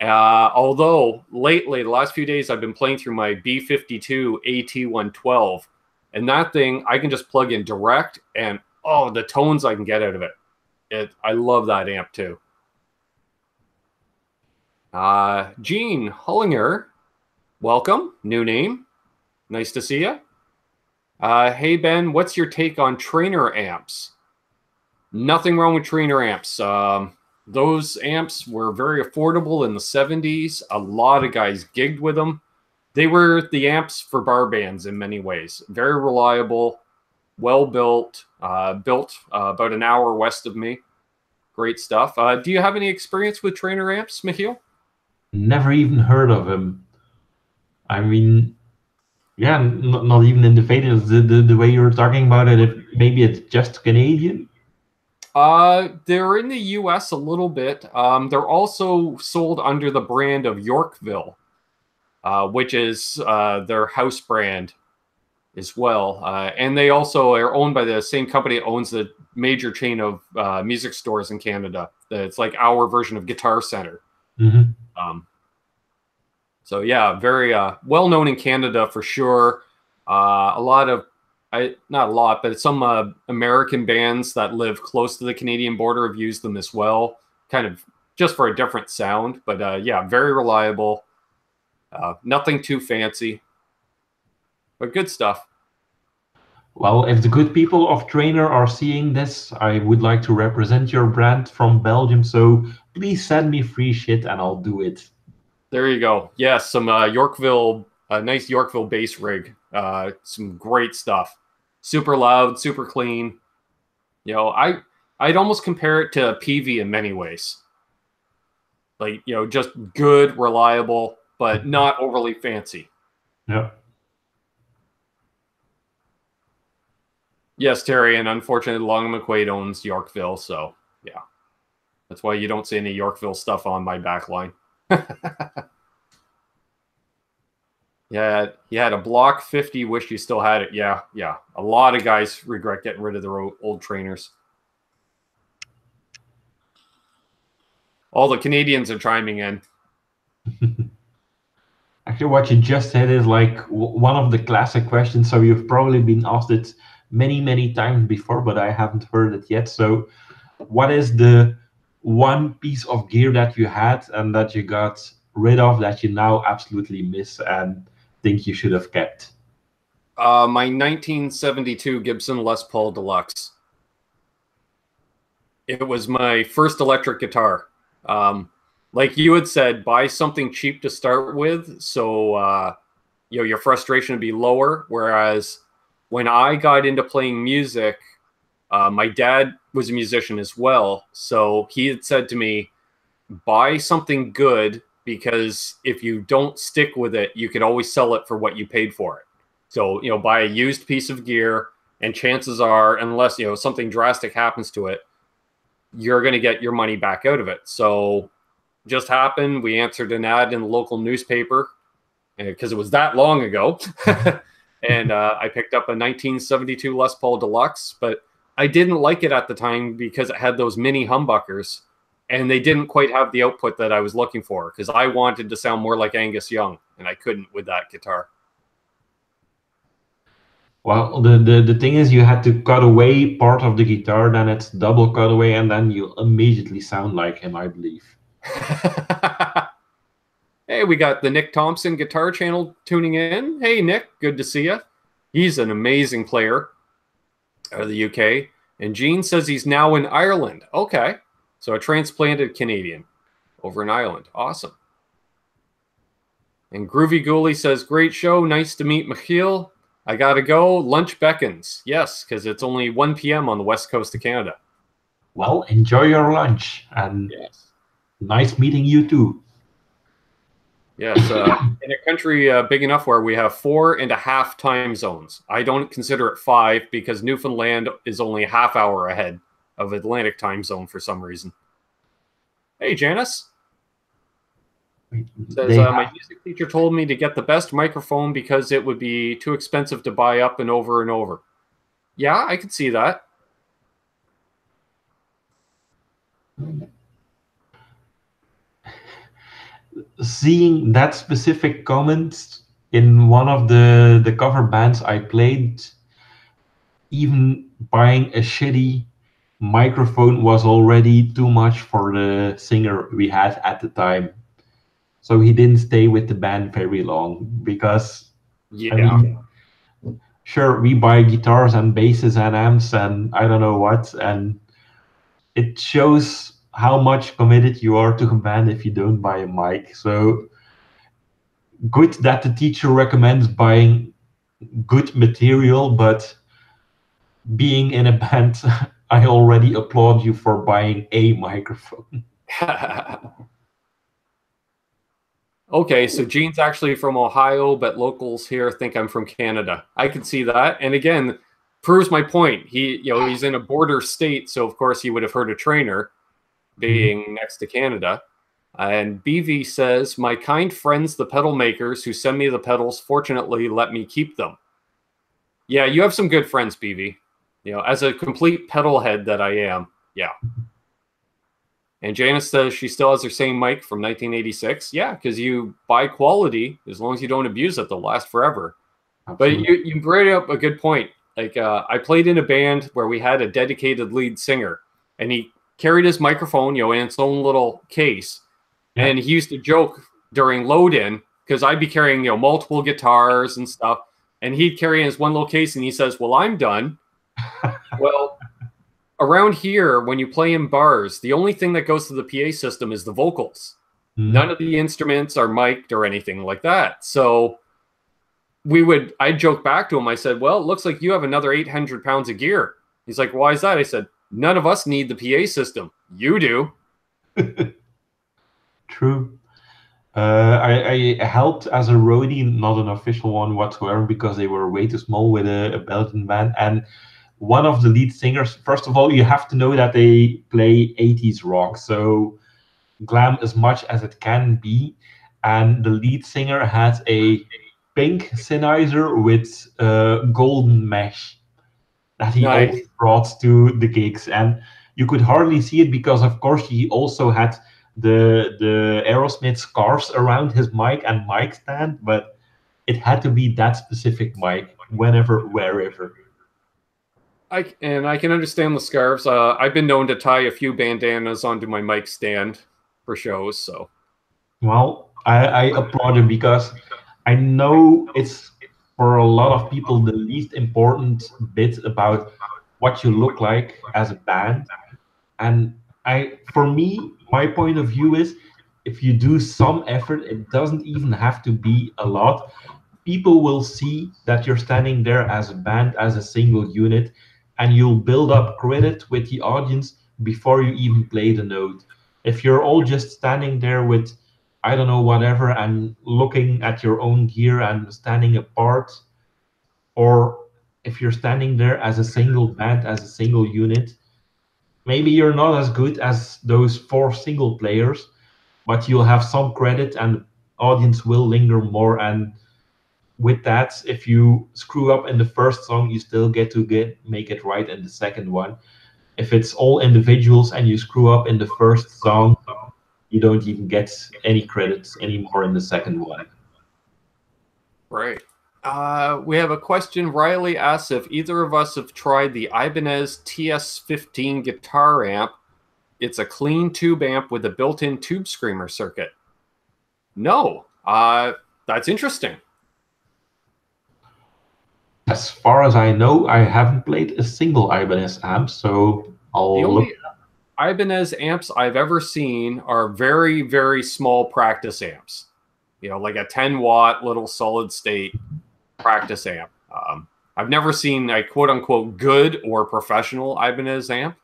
Although lately, the last few days, I've been playing through my B52 AT112, and that thing I can just plug in direct, and oh, the tones I can get out of it. I love that amp too. Gene Hullinger, welcome, new name. Nice to see you. Hey, Ben, what's your take on trainer amps? Nothing wrong with trainer amps. Those amps were very affordable in the 70s. A lot of guys gigged with them. They were the amps for bar bands in many ways. Very reliable, well-built, built about an hour west of me. Great stuff. Do you have any experience with trainer amps, Michiel? Never even heard of him. I mean, yeah, not even in the Vedas. The way you're talking about it, maybe it's just Canadian. They're in the U.S. a little bit. They're also sold under the brand of Yorkville, which is their house brand as well. And they also are owned by the same company that owns the major chain of music stores in Canada. It's like our version of Guitar Center. Mm-hmm. So yeah, very well known in Canada for sure. A lot of, not a lot, but some American bands that live close to the Canadian border have used them as well, kind of just for a different sound. But yeah, very reliable. Nothing too fancy, but good stuff. Well, if the good people of Trainer are seeing this, I would like to represent your brand from Belgium. So please send me free shit and I'll do it. There you go. Yes, some Yorkville, nice Yorkville bass rig. Some great stuff. Super loud, super clean. You know, I'd almost compare it to a PV in many ways. Like, you know, just good, reliable, but not overly fancy. Yeah. Yes, Terry, and unfortunately, Long McQuaid owns Yorkville, so yeah. That's why you don't see any Yorkville stuff on my backline. Yeah, you had a Block 50, wish you still had it. Yeah. A lot of guys regret getting rid of their old trainers. All the Canadians are chiming in. Actually, what you just said is like one of the classic questions. So you've probably been asked it many times before, but I haven't heard it yet. So what is the one piece of gear that you had and that you got rid of that you now absolutely miss and think you should have kept? My 1972 Gibson Les Paul Deluxe. It was my first electric guitar. Like you had said, buy something cheap to start with, so your frustration would be lower. Whereas when I got into playing music, my dad was a musician as well, so he had said to me, buy something good, because if you don't stick with it, you could always sell it for what you paid for it. So, buy a used piece of gear, and chances are, unless, something drastic happens to it, you're going to get your money back out of it. So just happened, we answered an ad in the local newspaper, because it was that long ago. And I picked up a 1972 Les Paul Deluxe, but I didn't like it at the time because it had those mini humbuckers, and they didn't quite have the output that I was looking for, because I wanted to sound more like Angus Young, and I couldn't with that guitar. Well, the thing is, you had to cut away part of the guitar, then it's double cut away, and then you immediately sound like him, I believe. Hey, we got the Nick Thompson Guitar Channel tuning in. Hey, Nick, good to see you. He's an amazing player out of the UK. And Gene says he's now in Ireland. Okay, so a transplanted Canadian over in Ireland. Awesome. And Groovy Ghoulie says, great show. Nice to meet Michiel. I got to go. Lunch beckons. Yes, because it's only 1 p.m. on the west coast of Canada. Well, enjoy your lunch. And yes, nice meeting you too. Yes, in a country big enough where we have 4.5 time zones. I don't consider it 5 because Newfoundland is only a half hour ahead of Atlantic time zone for some reason. Hey, Janice. Says, my music teacher told me to get the best microphone because it would be too expensive to buy up and over and over. Yeah, I could see that. Seeing that specific comment in one of the cover bands I played, even buying a shitty microphone was already too much for the singer we had at the time. So he didn't stay with the band very long because, yeah. I mean, sure, we buy guitars and basses and amps and I don't know what, and it shows how much committed you are to a band if you don't buy a mic. So good that the teacher recommends buying good material, but being in a band, I already applaud you for buying a microphone. Okay, so Gene's actually from Ohio, but locals here think I'm from Canada. I can see that. And again, proves my point. He's in a border state, so of course he would have heard a trainer being next to Canada. And BV says, my kind friends, the pedal makers who send me the pedals, fortunately let me keep them. Yeah, you have some good friends, BV. As a complete pedal head that I am, yeah. And Janice says she still has her same mic from 1986. Yeah, because you buy quality, as long as you don't abuse it, they'll last forever. Absolutely. But you brought up a good point. Like I played in a band where we had a dedicated lead singer, and he carried his microphone, in its own little case. Yeah. And he used to joke during load-in, because I'd be carrying, multiple guitars and stuff, and he'd carry in his one little case, and he says, well, I'm done. Well, around here, when you play in bars, the only thing that goes to the PA system is the vocals. None of the instruments are mic'd or anything like that. So I'd joke back to him. I said, well, it looks like you have another 800 pounds of gear. He's like, why is that? I said, none of us need the PA system. You do. True. I helped as a roadie, not an official one whatsoever, because they were way too small with a Belgian band. And one of the lead singers, first of all, you have to know that they play 80s rock, so glam as much as it can be. And the lead singer has a pink Sennheiser with golden mesh that he always brought to the gigs. And you could hardly see it because, of course, he also had the Aerosmith scarves around his mic and mic stand, but it had to be that specific mic whenever, wherever. I can understand the scarves. I've been known to tie a few bandanas onto my mic stand for shows. So Well, I applaud you because I know it's for a lot of people the least important bit about what you look like as a band. And for me, my point of view is if you do some effort, it doesn't even have to be a lot. People will see that you're standing there as a band, as a single unit, and you'll build up credit with the audience before you even play the note. If you're all just standing there with, I don't know, whatever, and looking at your own gear and standing apart, or if you're standing there as a single band, as a single unit, maybe you're not as good as those four single players, but you'll have some credit and audience will linger more. And with that, if you screw up in the first song, you still get to make it right in the second one. If it's all individuals and you screw up in the first song, you don't even get any credits anymore in the second one. right. We have a question. Riley asks if either of us have tried the Ibanez TS15 guitar amp. It's a clean tube amp with a built-in tube screamer circuit. No. That's interesting. As far as I know, I haven't played a single Ibanez amp, so I'll look. Ibanez amps I've ever seen are very, very small practice amps. You know, like a 10-watt little solid state practice amp. I've never seen a quote-unquote good or professional Ibanez amp,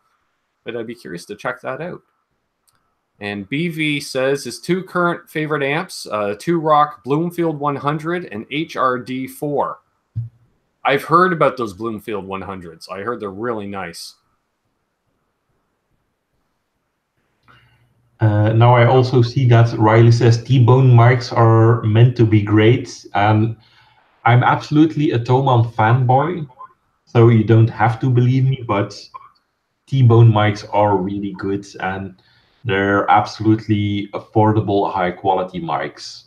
but I'd be curious to check that out. And BV says his two current favorite amps, Two Rock Bloomfield 100 and HRD4. I've heard about those Bloomfield 100s. I heard they're really nice. Now I also see that Riley says T-Bone mics are meant to be great. I'm absolutely a Thomann fanboy, so you don't have to believe me, but T-Bone mics are really good and they're absolutely affordable, high quality mics.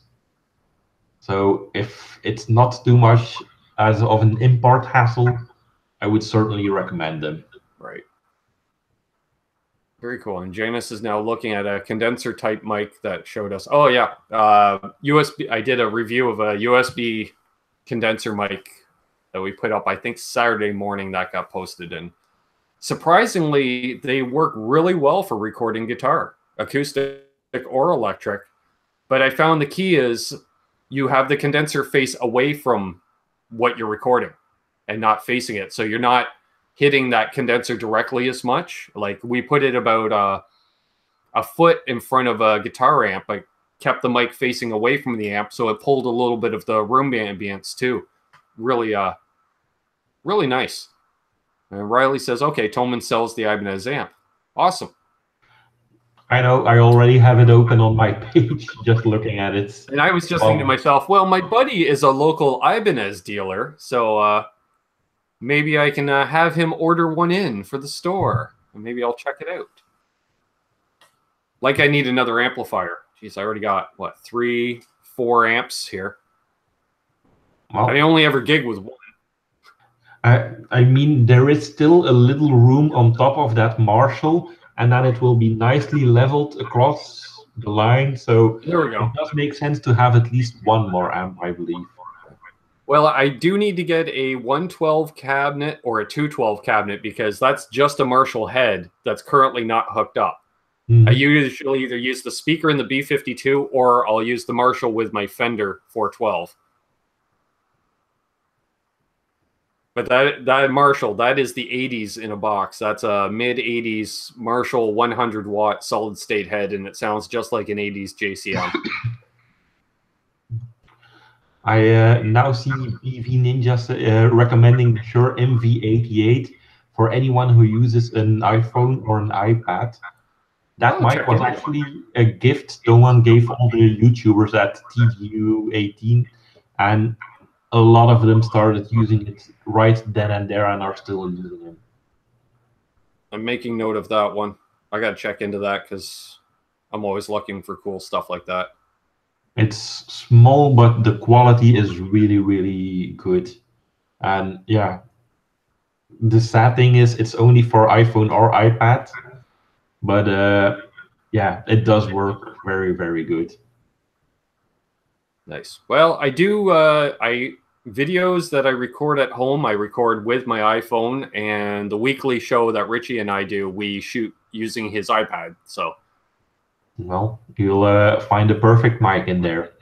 So if it's not too much as of an import hassle, I would certainly recommend them. Right. Very cool. And Janus is now looking at a condenser type mic that showed us. Oh yeah, USB. I did a review of a USB condenser mic that we put up, I think Saturday morning, that got posted. And surprisingly, they work really well for recording guitar, acoustic or electric. But I found the key is you have the condenser face away from what you're recording and not facing it. So you're not hitting that condenser directly as much. Like we put it about a foot in front of a guitar amp. I kept the mic facing away from the amp, so it pulled a little bit of the room ambience too. Really, really nice. And Riley says, okay, Thomann sells the Ibanez amp. Awesome. I know, I already have it open on my page, just looking at it. And I was just thinking to myself, well, my buddy is a local Ibanez dealer, so maybe I can have him order one in for the store, and maybe I'll check it out. Like I need another amplifier. Jeez, I already got, what, 3, 4 amps here. Well, I only ever gig with one. I mean, there is still a little room on top of that Marshall, and then it will be nicely leveled across the line. So there we go. It does make sense to have at least one more amp, I believe. Well, I do need to get a 112 cabinet or a 212 cabinet because that's just a Marshall head that's currently not hooked up. I usually either use the speaker in the B52 or I'll use the Marshall with my Fender 412. But that Marshall, that is the 80s in a box. That's a mid-80s Marshall 100-watt solid-state head, and it sounds just like an 80s JCM. I now see BV Ninjas recommending the Shure MV88 for anyone who uses an iPhone or an iPad. That mic was actually a gift Thomann gave all the YouTubers at TVU 18, and a lot of them started using it right then and there and are still using it. I'm making note of that one. I got to check into that because I'm always looking for cool stuff like that. It's small, but the quality is really, really good. And yeah, The sad thing is it's only for iPhone or iPad, but yeah, it does work very, very good. Nice. Well, I do videos that I record at home, I record with my iPhone, and the weekly show that Richie and I do, we shoot using his iPad. So, Well, you'll find the perfect mic in there.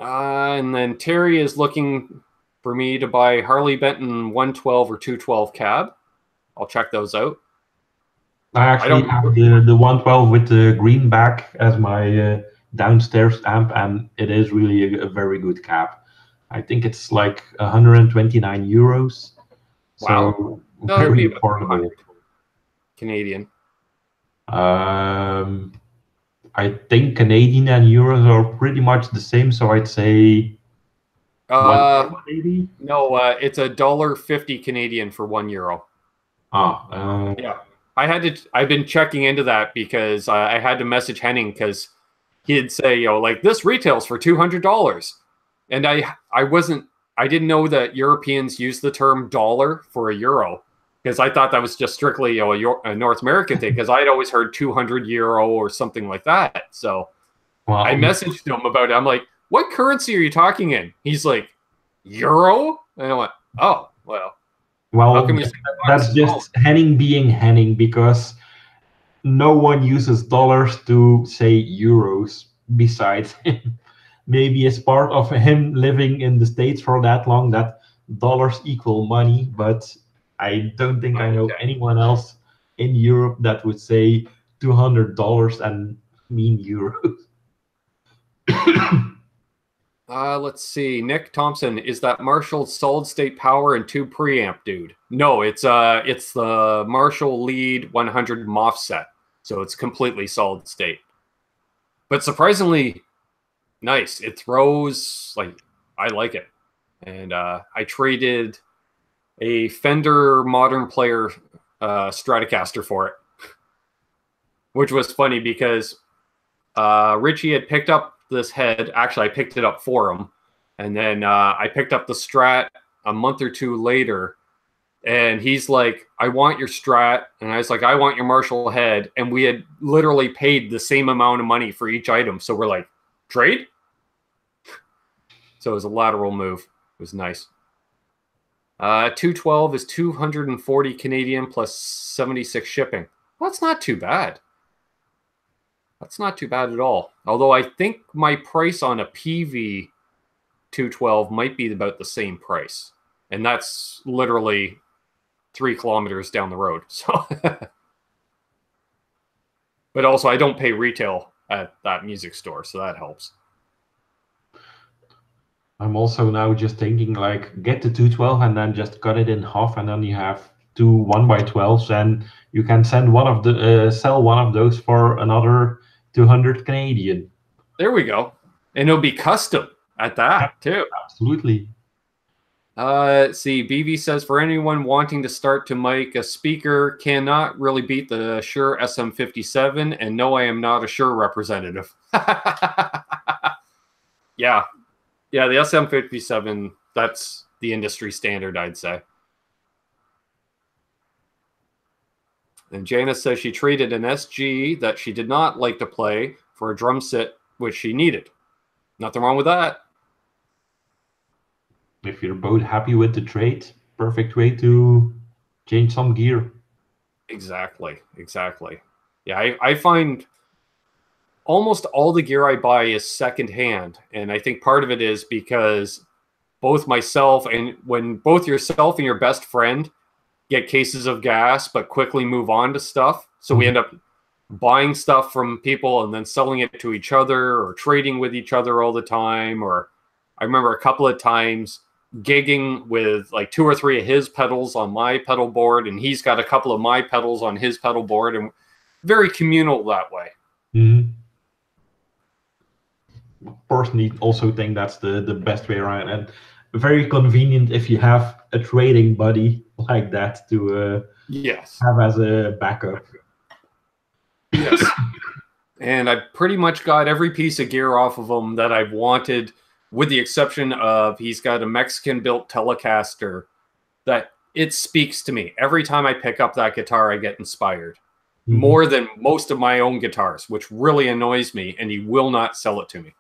and then Terry is looking for me to buy Harley Benton 112 or 212 cab. I'll check those out. I actually have the 112 with the green back as my downstairs amp, and it is really a very good cab. I think it's like 129 euros. Wow. So No, that'd very be affordable. Canadian. I think Canadian and euros are pretty much the same, so I'd say 180. No, it's $1.50 Canadian for €1. Yeah, I've been checking into that because I had to message Henning because he'd say, you know, like this retails for $200, and I didn't know that Europeans use the term dollar for a euro, because I thought that was just strictly, you know, a North American thing, because I'd always heard 200 euro or something like that. So I messaged him about it. I'm like, what currency are you talking in? He's like, euro? And I went, oh, well. Well, that's just Henning being Henning, because no one uses dollars to say euros besides him. Maybe it's part of him living in the States for that long that dollars equal money, but I don't think I know anyone else in Europe that would say $200 and mean euros. Let's see. Nick Thompson, is that Marshall solid state power and tube preamp, dude? No, it's the Marshall Lead 100 MOSFET, so it's completely solid state. But surprisingly nice. It throws like I like it, and I traded a Fender Modern Player Stratocaster for it, which was funny because Richie had picked up this head. Actually, I picked it up for him, and then I picked up the Strat a month or two later, and he's like, I want your Strat, and I was like, I want your Marshall head, and we had literally paid the same amount of money for each item, so we're like, trade? So it was a lateral move. It was nice. 212 is 240 Canadian plus 76 shipping. Well, that's not too bad. That's not too bad at all. Although I think my price on a PV 212 might be about the same price. And that's literally 3 kilometers down the road. So, but also I don't pay retail at that music store, so that helps. I'm also now just thinking like get the 212 and then just cut it in half, and then you have two 1x12s, and you can send one of the sell one of those for another 200 Canadian. There we go. And it'll be custom at that too. Absolutely. Let's see. BV says, for anyone wanting to start to mic a speaker, cannot really beat the Shure SM57, and no, I am not a Shure representative. Yeah. Yeah, the SM57, that's the industry standard, I'd say. And Janice says she traded an SG that she did not like to play for a drum set, which she needed. Nothing wrong with that. If you're both happy with the trade, perfect way to change some gear. Exactly. Yeah, I find almost all the gear I buy is secondhand. And I think part of it is because both myself and when both yourself and your best friend get cases of gas, but quickly move on to stuff. So we end up buying stuff from people and then selling it to each other or trading with each other all the time. Or I remember a couple of times gigging with like 2 or 3 of his pedals on my pedal board, and he's got a couple of my pedals on his pedal board, and very communal that way. Mm-hmm. Personally, also think that's the best way around, and very convenient if you have a trading buddy like that to have as a backup. Yes. And I pretty much got every piece of gear off of him that I've wanted, with the exception of he's got a Mexican-built Telecaster that it speaks to me. Every time I pick up that guitar, I get inspired. Mhm. More than most of my own guitars, which really annoys me, and he will not sell it to me.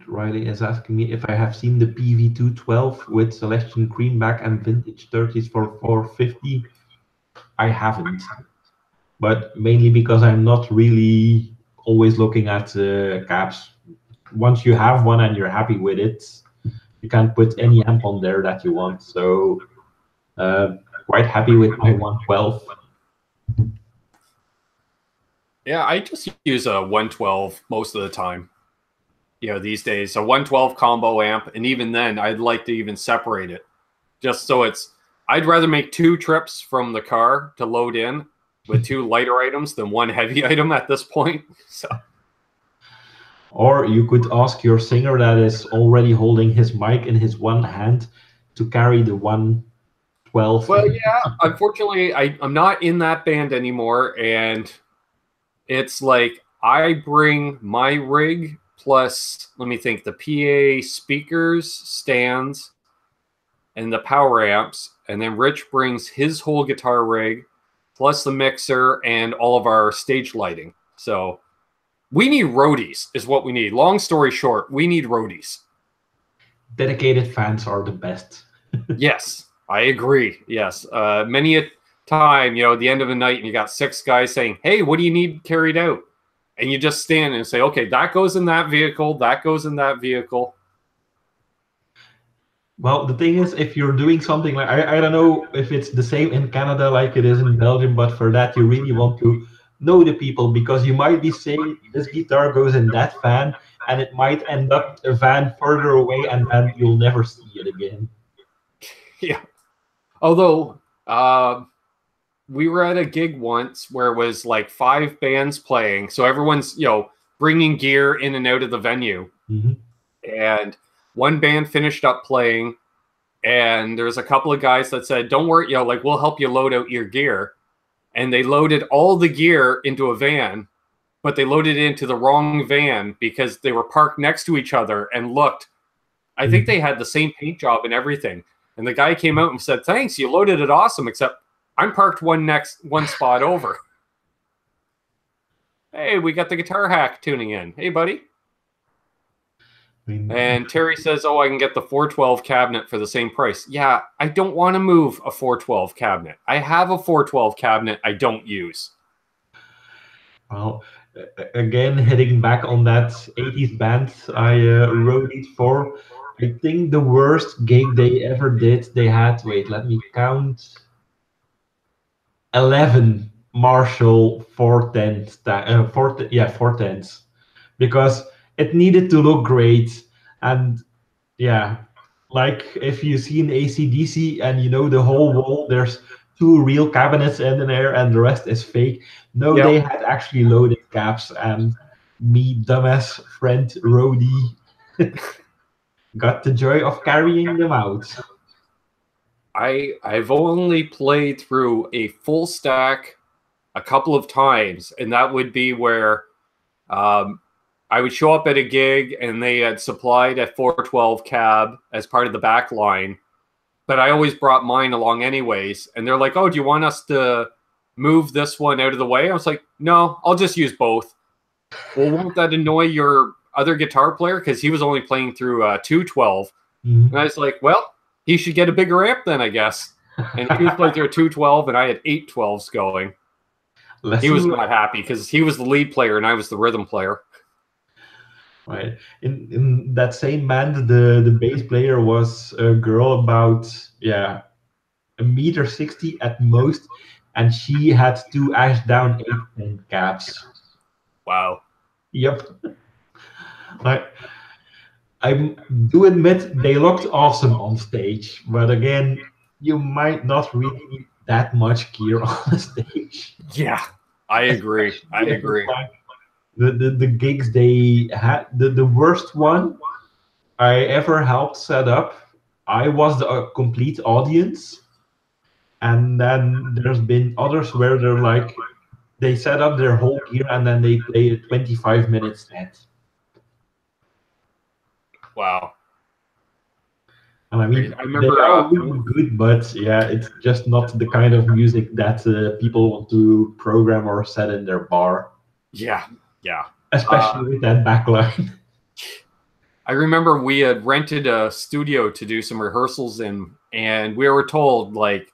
Riley is asking me if I have seen the PV212 with Celestian greenback and vintage 30s for 450. I haven't, but mainly because I'm not really always looking at cabs. Once you have one and you're happy with it, you can put any amp on there that you want. So quite happy with my 112. Yeah, I just use a 112 most of the time. You know, these days, a 112 combo amp, and even then, I'd like to even separate it, just so it's. I'd rather make 2 trips from the car to load in with 2 lighter items than 1 heavy item at this point. So. Or you could ask your singer that is already holding his mic in his one hand to carry the 112. Well, yeah. Unfortunately, I'm not in that band anymore, and it's like I bring my rig plus, let me think, the PA speakers, stands, and the power amps, and then Rich brings his whole guitar rig plus the mixer and all of our stage lighting. So we need roadies is what we need. Long story short, we need roadies. Dedicated fans are the best. Yes, I agree. Yes. Many a time, you know, at the end of the night, and you got 6 guys saying, hey, what do you need carried out? And you just stand and say, okay, that goes in that vehicle, that goes in that vehicle. Well, the thing is, if you're doing something like, I don't know if it's the same in Canada like it is in Belgium, but for that, you really want to know the people, because you might be saying this guitar goes in that van, and it might end up a van further away, and then you'll never see it again. Yeah. Although, we were at a gig once where it was like 5 bands playing. So everyone's, you know, bringing gear in and out of the venue. Mm-hmm. And one band finished up playing, and there's a couple of guys that said, don't worry, you know, like, we'll help you load out your gear. And they loaded all the gear into a van, but they loaded it into the wrong van because they were parked next to each other and looked. I think they had the same paint job and everything. And the guy came out and said, thanks, you loaded it awesome, except I'm parked one spot over. Hey, we got the guitar hack tuning in. Hey, buddy. And Terry says, oh, I can get the 412 cabinet for the same price. Yeah, I don't want to move a 412 cabinet. I have a 412 cabinet I don't use. Well, again, heading back on that 80s band I wrote it for, I think the worst gig they ever did, they had, wait, let me count, 11 Marshall 410s, because it needed to look great. And yeah, like if you see an AC/DC and you know the whole wall, there's 2 real cabinets in there and the rest is fake. No, Yep. they had actually loaded cabs, and me, dumbass friend roadie, got the joy of carrying them out. I've only played through a full stack a couple of times, and that would be where I would show up at a gig and they had supplied a 412 cab as part of the back line, but I always brought mine along anyways. And they're like, oh, do you want us to move this one out of the way? I was like, no, I'll just use both. Well, won't that annoy your other guitar player? Because he was only playing through 212. Mhm. And I was like, well, he should get a bigger amp then, I guess. And he was playing through a 212 and I had 812s going. He was not happy because he was the lead player and I was the rhythm player. Right. In that same band, the bass player was a girl about, yeah, 1.60 meters at most, and she had 2 Ashdown 810 cabs. Wow. Yep. I do admit they looked awesome on stage, but again, you might not really need that much gear on the stage. Yeah, I agree. I agree. Like the gigs they had, the worst one I ever helped set up, I was the complete audience. And then there's been others where they're like, they set up their whole gear and then they play a 25 minute set. Wow. And I mean, I they remember. are really good, but yeah, it's just not the kind of music that people want to program or set in their bar. Yeah, yeah. Especially with that backline. I remember we had rented a studio to do some rehearsals in, and we were told like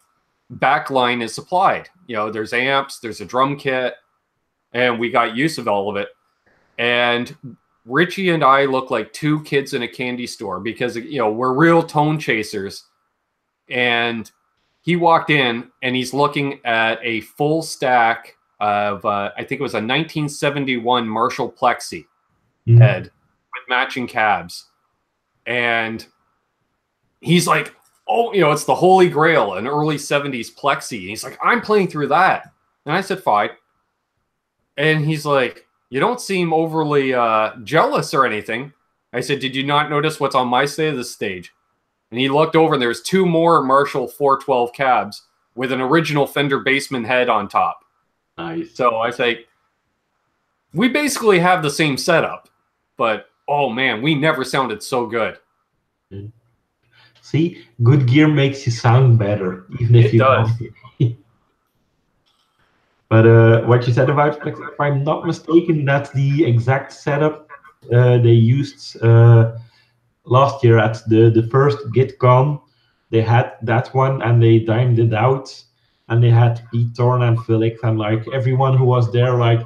backline is supplied. You know, there's amps, there's a drum kit, and we got use of all of it. And Richie and I look like two kids in a candy store because, you know, we're real tone chasers. And he walked in and he's looking at a full stack of, I think it was a 1971 Marshall Plexi head with matching cabs. And he's like, oh, you know, it's the Holy Grail, an early 70s Plexi. And he's like, I'm playing through that. And I said, fine. And he's like, you don't seem overly jealous or anything. I said, did you not notice what's on my side of the stage? And he looked over and there's two more Marshall 412 cabs with an original Fender Bassman head on top. Nice. So I say, we basically have the same setup, but oh man, we never sounded so good. See, good gear makes you sound better, even if It you does. don't. But what you said about Flex, if I'm not mistaken, that's the exact setup they used last year at the first GitCon. They had that one and they dimed it out, and they had Pete Thorne and Felix and like everyone who was there, like,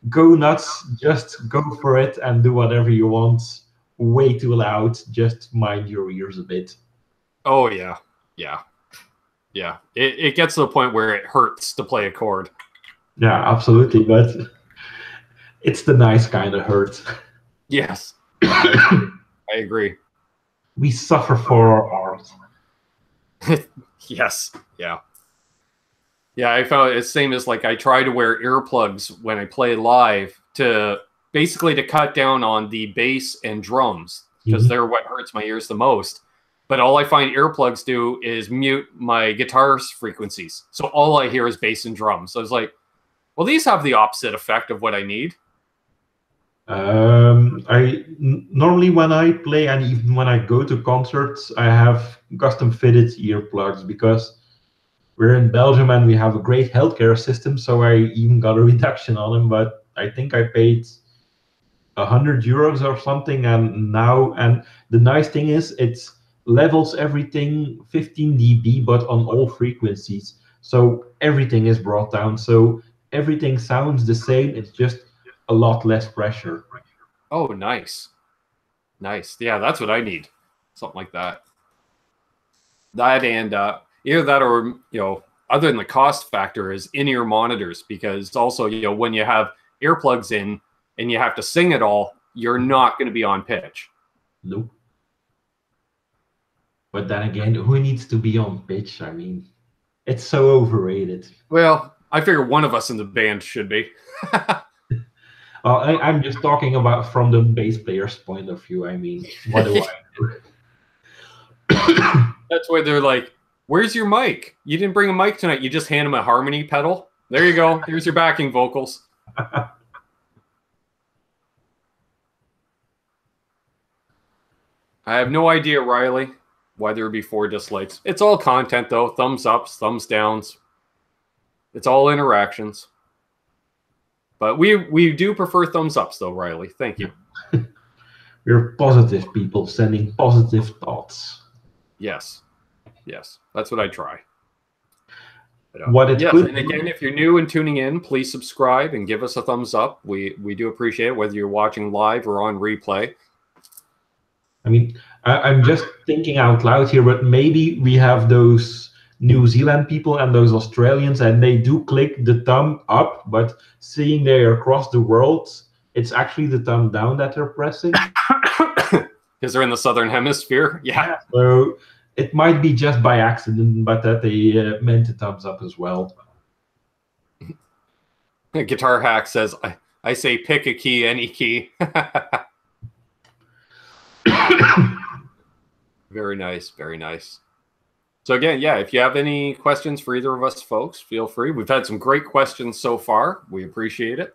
go nuts, just go for it and do whatever you want. Way too loud, just mind your ears a bit. Oh yeah, yeah, yeah. It gets to the point where it hurts to play a chord. Yeah, absolutely, but it's the nice kind of hurt. Yes, I agree. We suffer for our art. Yes, yeah. Yeah, I found it's same as like I try to wear earplugs when I play live to basically to cut down on the bass and drums because they're what hurts my ears the most. But all I find earplugs do is mute my guitar's frequencies. So all I hear is bass and drums. So I was like, well, these have the opposite effect of what I need. Normally when I play and even when I go to concerts, I have custom fitted earplugs because we're in Belgium and we have a great healthcare system. So I even got a reduction on them, but I think I paid €100 or something. And the nice thing is it levels everything 15 dB, but on all frequencies. So everything is brought down. So everything sounds the same. It's just a lot less pressure. Oh, nice. Nice. Yeah, that's what I need. Something like that. That and either that or, you know, other than the cost factor is in-ear monitors, because also, you know, when you have earplugs in and you have to sing it all, you're not going to be on pitch. Nope. But then again, who needs to be on pitch? I mean, it's so overrated. Well, I figure one of us in the band should be. Well, I'm just talking about from the bass player's point of view. I mean, what do I do? That's why they're like, where's your mic? You didn't bring a mic tonight. You just hand them a harmony pedal. There you go. Here's your backing vocals. I have no idea, Riley, why there would be 4 dislikes. It's all content, though. Thumbs ups, thumbs downs. It's all interactions. But we do prefer thumbs ups, though, Riley. Thank you. We're positive people sending positive thoughts. Yes. Yes. That's what I try. But, what it could and again, if you're new and tuning in, please subscribe and give us a thumbs up. We do appreciate it, whether you're watching live or on replay. I mean, I'm just thinking out loud here, but maybe we have those New Zealand people and those Australians, and they do click the thumb up, but seeing they're across the world, it's actually the thumb down that they're pressing. Because they're in the Southern Hemisphere. Yeah. So it might be just by accident, but that they meant a thumbs up as well. Guitar Hack says, I say pick a key, any key. Very nice, very nice. So again, yeah, if you have any questions for either of us folks, feel free. We've had some great questions so far. We appreciate it.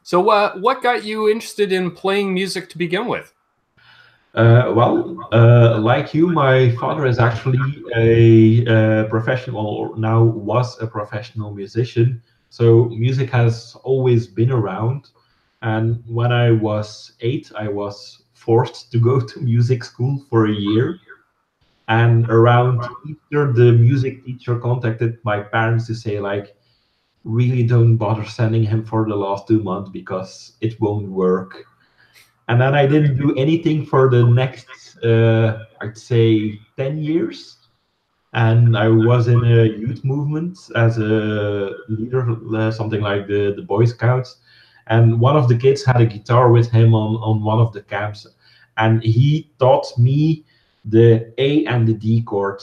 So what got you interested in playing music to begin with? Like you, my father is actually a professional, or now was a professional musician. So music has always been around. And when I was 8, I was forced to go to music school for a year. And around Easter, the music teacher contacted my parents to say, like, really don't bother sending him for the last 2 months because it won't work. And then I didn't do anything for the next, I'd say, 10 years. And I was in a youth movement as a leader, something like the Boy Scouts. And one of the kids had a guitar with him on one of the camps. And he taught me the A and the D chord.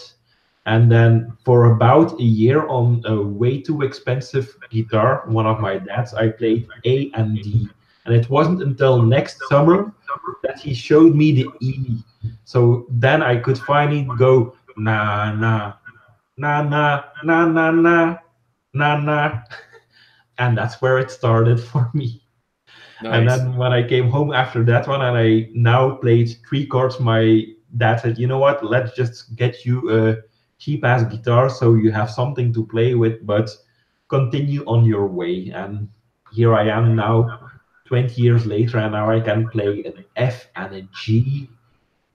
And then for about a year on a way too expensive guitar, one of my dad's, I played A and D. And it wasn't until next summer that he showed me the E. So then I could finally go na na na na na na na na na, and that's where it started for me. And Nice. then when I came home after that one, and I now played 3 chords, my dad said, "You know what? Let's just get you a cheap ass guitar so you have something to play with, but continue on your way." And here I am now, 20 years later, and now I can play an F and a G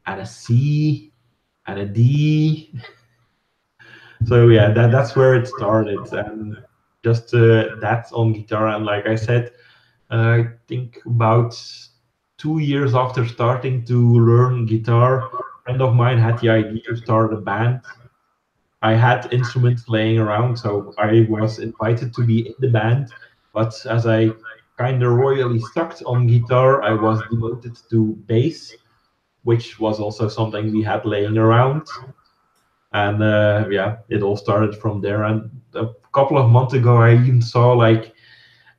and a C and a D. So yeah, that's where it started, and just that's on guitar. And like I said, I think about 2 years after starting to learn guitar, a friend of mine had the idea to start a band. I had instruments laying around, so I was invited to be in the band. But as I kind of royally sucked on guitar, I was demoted to bass, which was also something we had laying around. And yeah, it all started from there. And a couple of months ago, I even saw like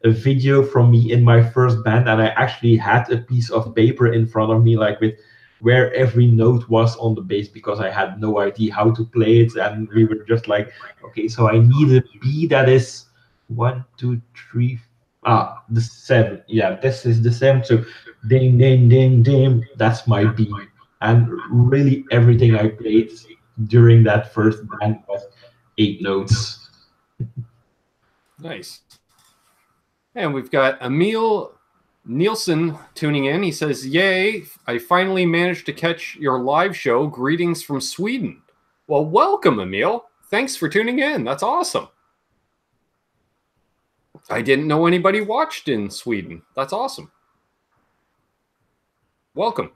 a video from me in my first band, and I actually had a piece of paper in front of me, like with where every note was on the bass, because I had no idea how to play it. And we were just like, okay, so I need a B that is 1, 2, 3, the 7. Yeah, this is the 7. So ding, ding, ding, ding, that's my B. And really everything I played during that first band was 8 notes. Nice. And we've got Emil Nielsen tuning in. He says, "Yay, I finally managed to catch your live show. Greetings from Sweden." Well, welcome, Emil. Thanks for tuning in. That's awesome. I didn't know anybody watched in Sweden. That's awesome. Welcome.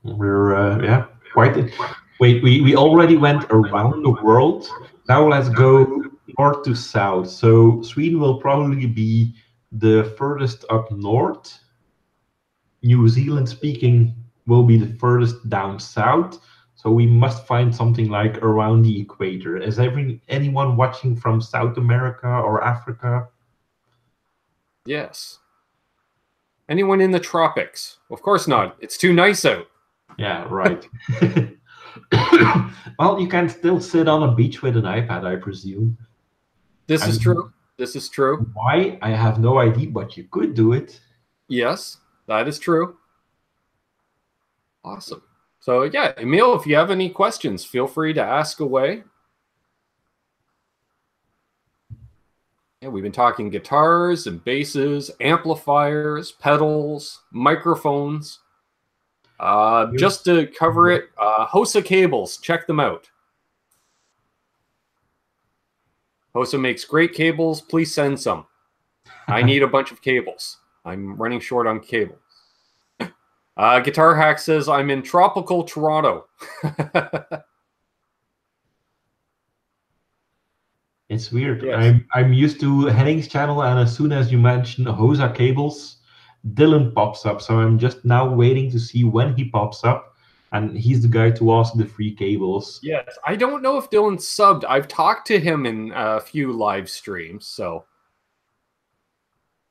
We're yeah, quite. Wait, we already went around the world. Now let's go north to south. So Sweden will probably be the furthest up north. New Zealand speaking will be the furthest down south. So we must find something like around the equator. Is anyone watching from South America or Africa? Yes. Anyone in the tropics? Of course not. It's too nice out. Yeah, right. Well, you can still sit on a beach with an iPad, I presume. This is true. This is true. Why? I have no idea, but you could do it. Yes, that is true. Awesome. So yeah, Emil, if you have any questions, feel free to ask away. Yeah, we've been talking guitars and basses, amplifiers, pedals, microphones. Just to cover it, Hosa cables, check them out. Hosa makes great cables. Please send some. I need a bunch of cables. I'm running short on cable. Guitar Hack says, I'm in tropical Toronto. It's weird. Yes. I'm used to Henning's channel, and as soon as you mention Hosa cables, Dylan pops up. So I'm just now waiting to see when he pops up, and he's the guy to ask the free cables. Yes. I don't know if Dylan's subbed. I've talked to him in a few live streams, so.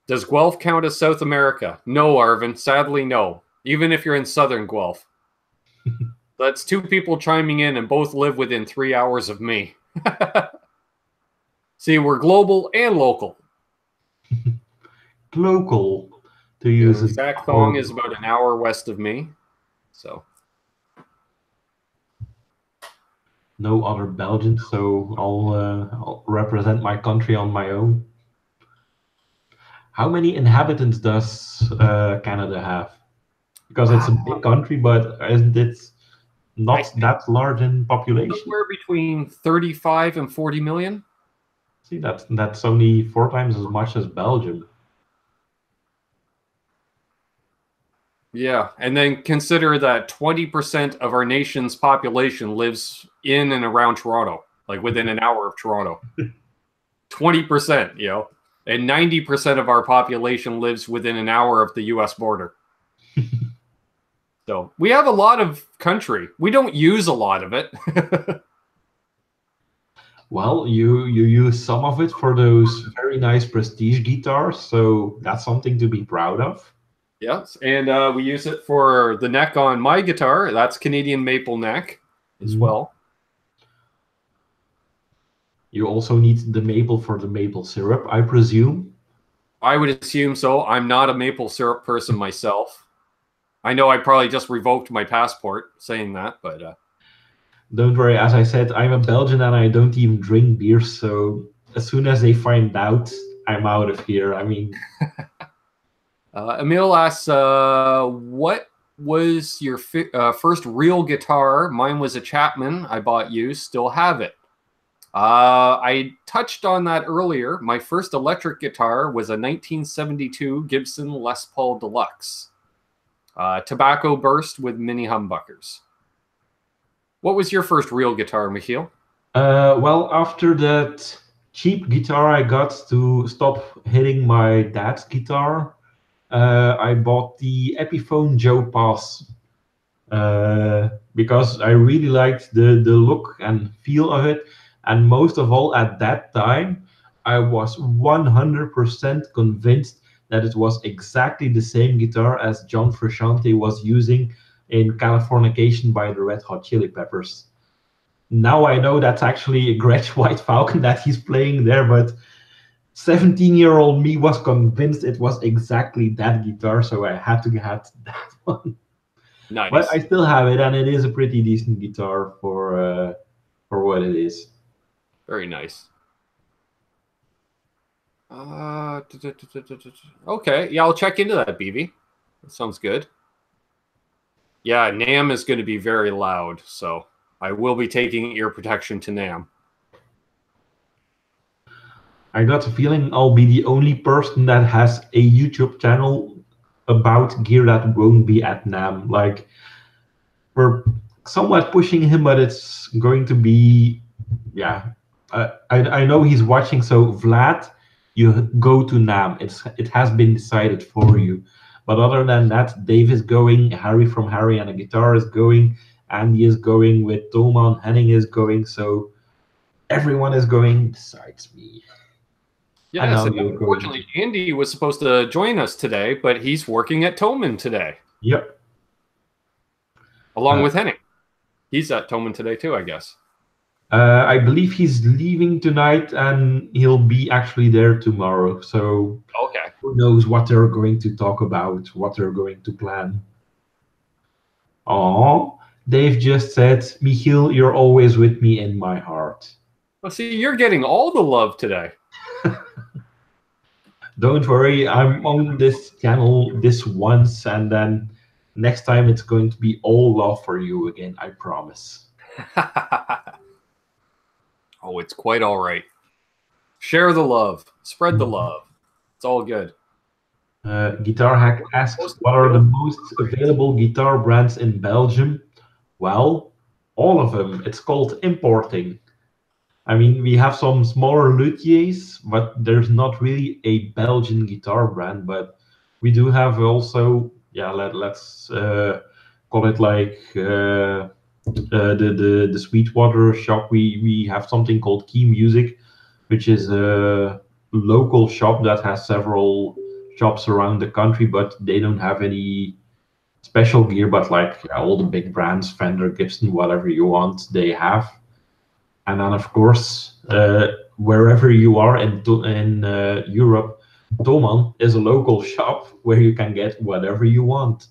Does Guelph count as South America? No, Arvin. Sadly, no. Even if you're in southern Guelph. That's 2 people chiming in and both live within 3 hours of me. See, we're global and local. Local, to use it. Zach Thong is about an hour west of me, so. No other Belgians, so I'll represent my country on my own. How many inhabitants does Canada have? Because it's a big country, but isn't it not that large in population? Somewhere between 35 and 40 million. See, that's only 4 times as much as Belgium. Yeah, and then consider that 20% of our nation's population lives in and around Toronto, like within an hour of Toronto. 20%, you know, and 90% of our population lives within an hour of the US border. So we have a lot of country. We don't use a lot of it. Well, you use some of it for those very nice prestige guitars, so that's something to be proud of. Yes, and we use it for the neck on my guitar. That's Canadian maple neck as well. You also need the maple for the maple syrup, I presume. I would assume so. I'm not a maple syrup person myself. I know I probably just revoked my passport saying that, but... Don't worry, as I said, I'm a Belgian and I don't even drink beer, so as soon as they find out, I'm out of here. I mean... Emil asks, what was your first real guitar? Mine was a Chapman. I bought used, still have it. I touched on that earlier. My first electric guitar was a 1972 Gibson Les Paul Deluxe. Tobacco burst with mini humbuckers. What was your first real guitar, Michiel? Well, after that cheap guitar I got to stop hitting my dad's guitar, I bought the Epiphone Joe Pass because I really liked the look and feel of it. And most of all, at that time, I was 100% convinced that it was exactly the same guitar as John Frusciante was using in Californication by the Red Hot Chili Peppers. Now I know that's actually a Gretsch White Falcon that he's playing there, but 17-year-old me was convinced it was exactly that guitar, so I had to get that one. Nice. But I still have it, and it is a pretty decent guitar for what it is. Very nice. Okay, yeah, I'll check into that, BB. That sounds good. Yeah, NAMM is going to be very loud, so I will be taking ear protection to NAMM. I got a feeling I'll be the only person that has a YouTube channel about gear that won't be at NAMM. Like, we're somewhat pushing him, but it's going to be, yeah. I know he's watching, so Vlad, you go to NAMM. It has been decided for you. But other than that, Dave is going, Harry from Harry and a Guitar is going, Andy is going with Toma, Henning is going, so everyone is going besides me. Yes, and unfortunately, Andy was supposed to join us today, but he's working at Thomann today. Yep. Along with Henning. He's at Thomann today too, I guess. I believe he's leaving tonight and he'll be actually there tomorrow. So okay. Who knows what they're going to talk about, what they're going to plan. Oh, Dave just said, Michiel, you're always with me in my heart. Well, see, you're getting all the love today. Don't worry, I'm on this channel this once, and then next time it's going to be all love for you again, I promise. Oh, it's quite all right. Share the love. Spread the love. It's all good. Guitar Hack asks, what are the most available guitar brands in Belgium? Well, all of them. It's called importing. I mean, we have some smaller luthiers, but there's not really a Belgian guitar brand. But we do have also, yeah, let's call it like the Sweetwater shop. We have something called Key Music, which is a local shop that has several shops around the country, but they don't have any special gear. But like all the big brands, Fender, Gibson, whatever you want, they have. And then, of course, wherever you are in Europe, Thomann is a local shop where you can get whatever you want.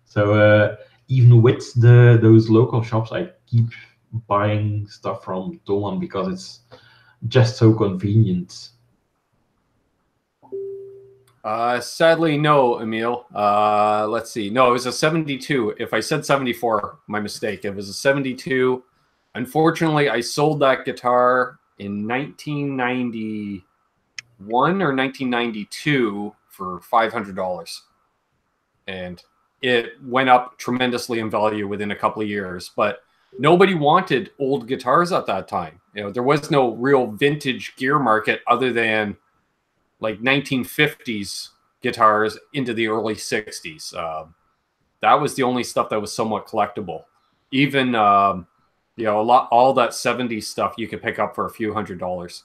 So even with those local shops, I keep buying stuff from Thomann because it's just so convenient. Sadly, no, Emil. Let's see. No, it was a 72. If I said 74, my mistake. It was a 72. Unfortunately, I sold that guitar in 1991 or 1992 for $500. And it went up tremendously in value within a couple of years. But nobody wanted old guitars at that time. You know, there was no real vintage gear market other than like 1950s guitars into the early 60s. That was the only stuff that was somewhat collectible. Even you know, all that 70s stuff you could pick up for a few $100s.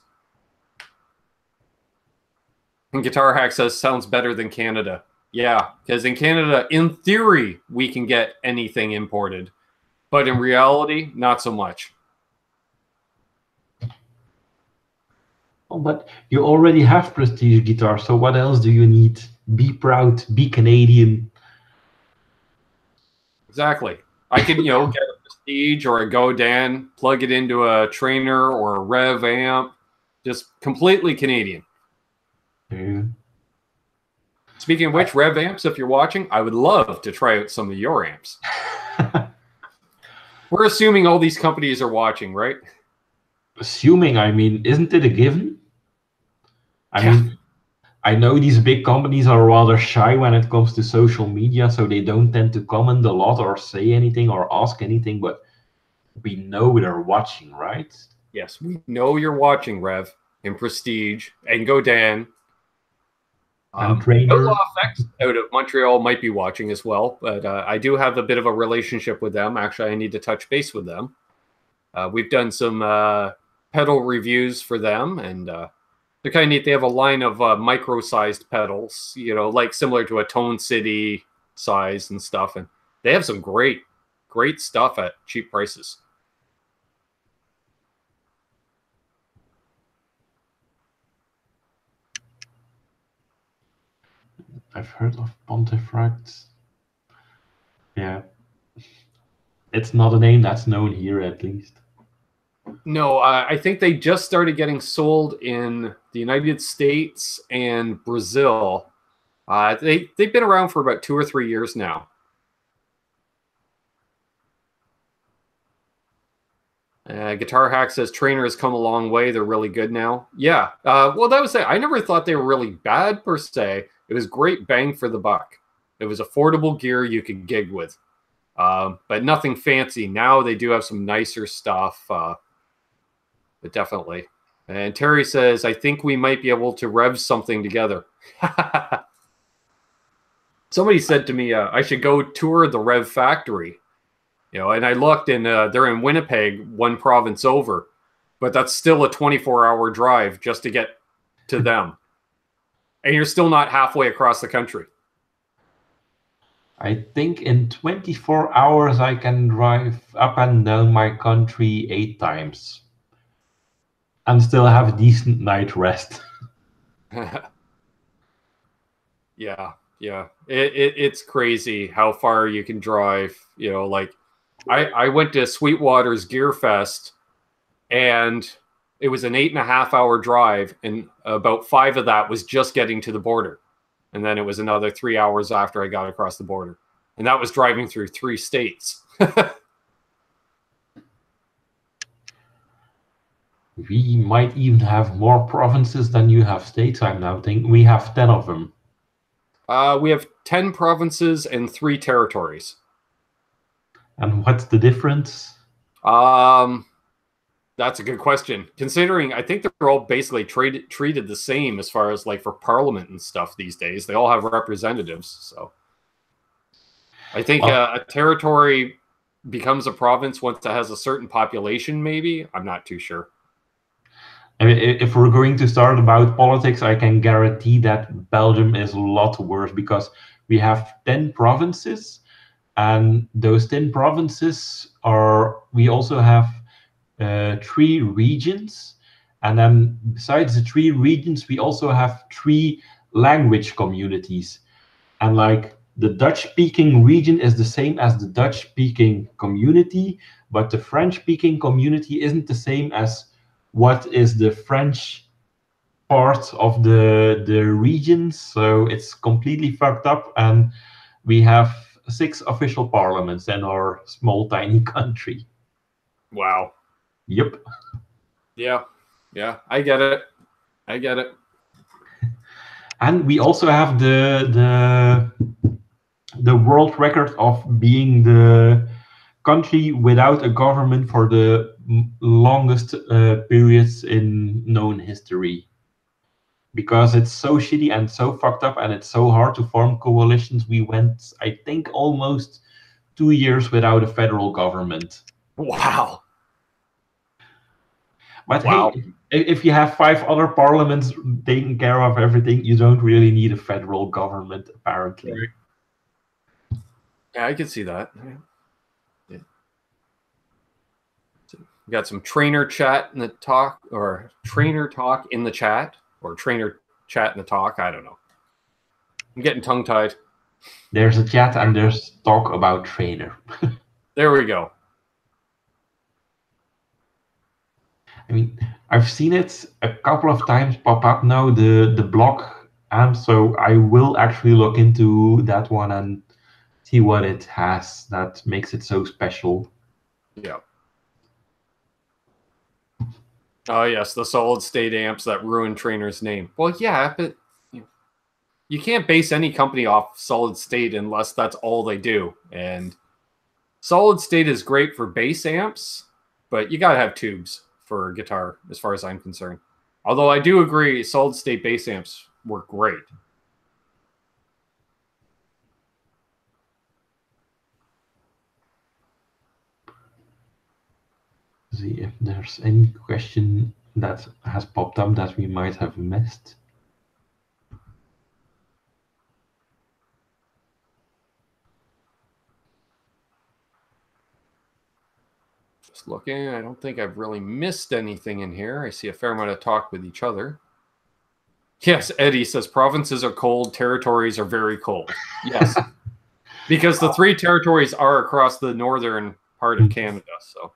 And Guitar Hack says sounds better than Canada. Yeah, because in Canada, in theory, we can get anything imported, but in reality, not so much. Oh, but you already have prestige guitars, so what else do you need? Be proud, be Canadian. Exactly. I could, you know, get a Prestige or a Godin, plug it into a trainer or a Rev amp, just completely Canadian. Yeah. Speaking of which, Rev amps, if you're watching, I would love to try out some of your amps. We're assuming all these companies are watching, right? Assuming, I mean, isn't it a given? I mean, I know these big companies are rather shy when it comes to social media, so they don't tend to comment a lot or say anything or ask anything, but we know they're watching, right? Yes, we know you're watching, Rev, and Prestige, and Godin. Trainer. Outlaw Effects out of Montreal might be watching as well, but I do have a bit of a relationship with them. Actually, I need to touch base with them. We've done some pedal reviews for them, and they're kind of neat. They have a line of micro-sized pedals, you know, like similar to a Tone City size and stuff, and they have some great stuff at cheap prices. I've heard of Pontefract. Yeah. It's not a name that's known here, at least. No, I think they just started getting sold in the United States and Brazil. They've been around for about 2 or 3 years now. Guitar Hack says Trainer has come a long way. They're really good now. Yeah. Well, that was it. I never thought they were really bad per se. It was great bang for the buck. It was affordable gear you could gig with, but nothing fancy. Now they do have some nicer stuff, but definitely. And Terry says, I think we might be able to rev something together. Somebody said to me, I should go tour the Rev factory. You know, and I looked, and they're in Winnipeg, one province over, but that's still a 24-hour drive just to get to them. And you're still not halfway across the country. I think in 24 hours I can drive up and down my country 8 times and still have a decent night rest. Yeah. It's crazy how far you can drive. You know, like I went to Sweetwater's Gear Fest, and it was an 8.5-hour drive, and about 5 of that was just getting to the border. And then it was another 3 hours after I got across the border. And that was driving through 3 states. We might even have more provinces than you have states. I'm now thinking we have 10 of them. We have 10 provinces and 3 territories. And what's the difference? That's a good question. Considering I think they're all basically treated the same as far as like for parliament and stuff these days. They all have representatives. So I think a territory becomes a province once it has a certain population, maybe. I'm not too sure. I mean, if we're going to start about politics, I can guarantee that Belgium is a lot worse because we have 10 provinces, and those 10 provinces are, we also have 3 regions, and then besides the 3 regions, we also have 3 language communities. And like the Dutch-speaking region is the same as the Dutch-speaking community, but the French-speaking community isn't the same as what is the French part of the region. So it's completely fucked up, and we have 6 official parliaments in our small, tiny country. Wow. Yep. Yeah. Yeah. I get it. I get it. And we also have the world record of being the country without a government for the longest periods in known history. Because it's so shitty and so fucked up, and it's so hard to form coalitions, we went, I think, almost 2 years without a federal government. Wow. But wow. Hey, if you have 5 other parliaments taking care of everything, you don't really need a federal government, apparently. Right. Yeah, I can see that. Yeah. So we got some trainer chat in the talk, or trainer talk in the chat, or trainer chat in the talk. I don't know. I'm getting tongue-tied. There's a chat and there's talk about trainer. There we go. I mean, I've seen it a couple of times pop up now, the block amp, so I will actually look into that one and see what it has that makes it so special. Yeah. Oh yes, the solid state amps that ruin Trainer's name. Well, yeah, but you can't base any company off solid state unless that's all they do. And solid state is great for bass amps, but you gotta have tubes for guitar, as far as I'm concerned. Although I do agree, solid state bass amps work great. See if there's any question that has popped up that we might have missed. Just looking, I don't think I've really missed anything in here. I see a fair amount of talk with each other. Yes, Eddie says provinces are cold, territories are very cold. Yes, because the 3 territories are across the northern part of Canada. So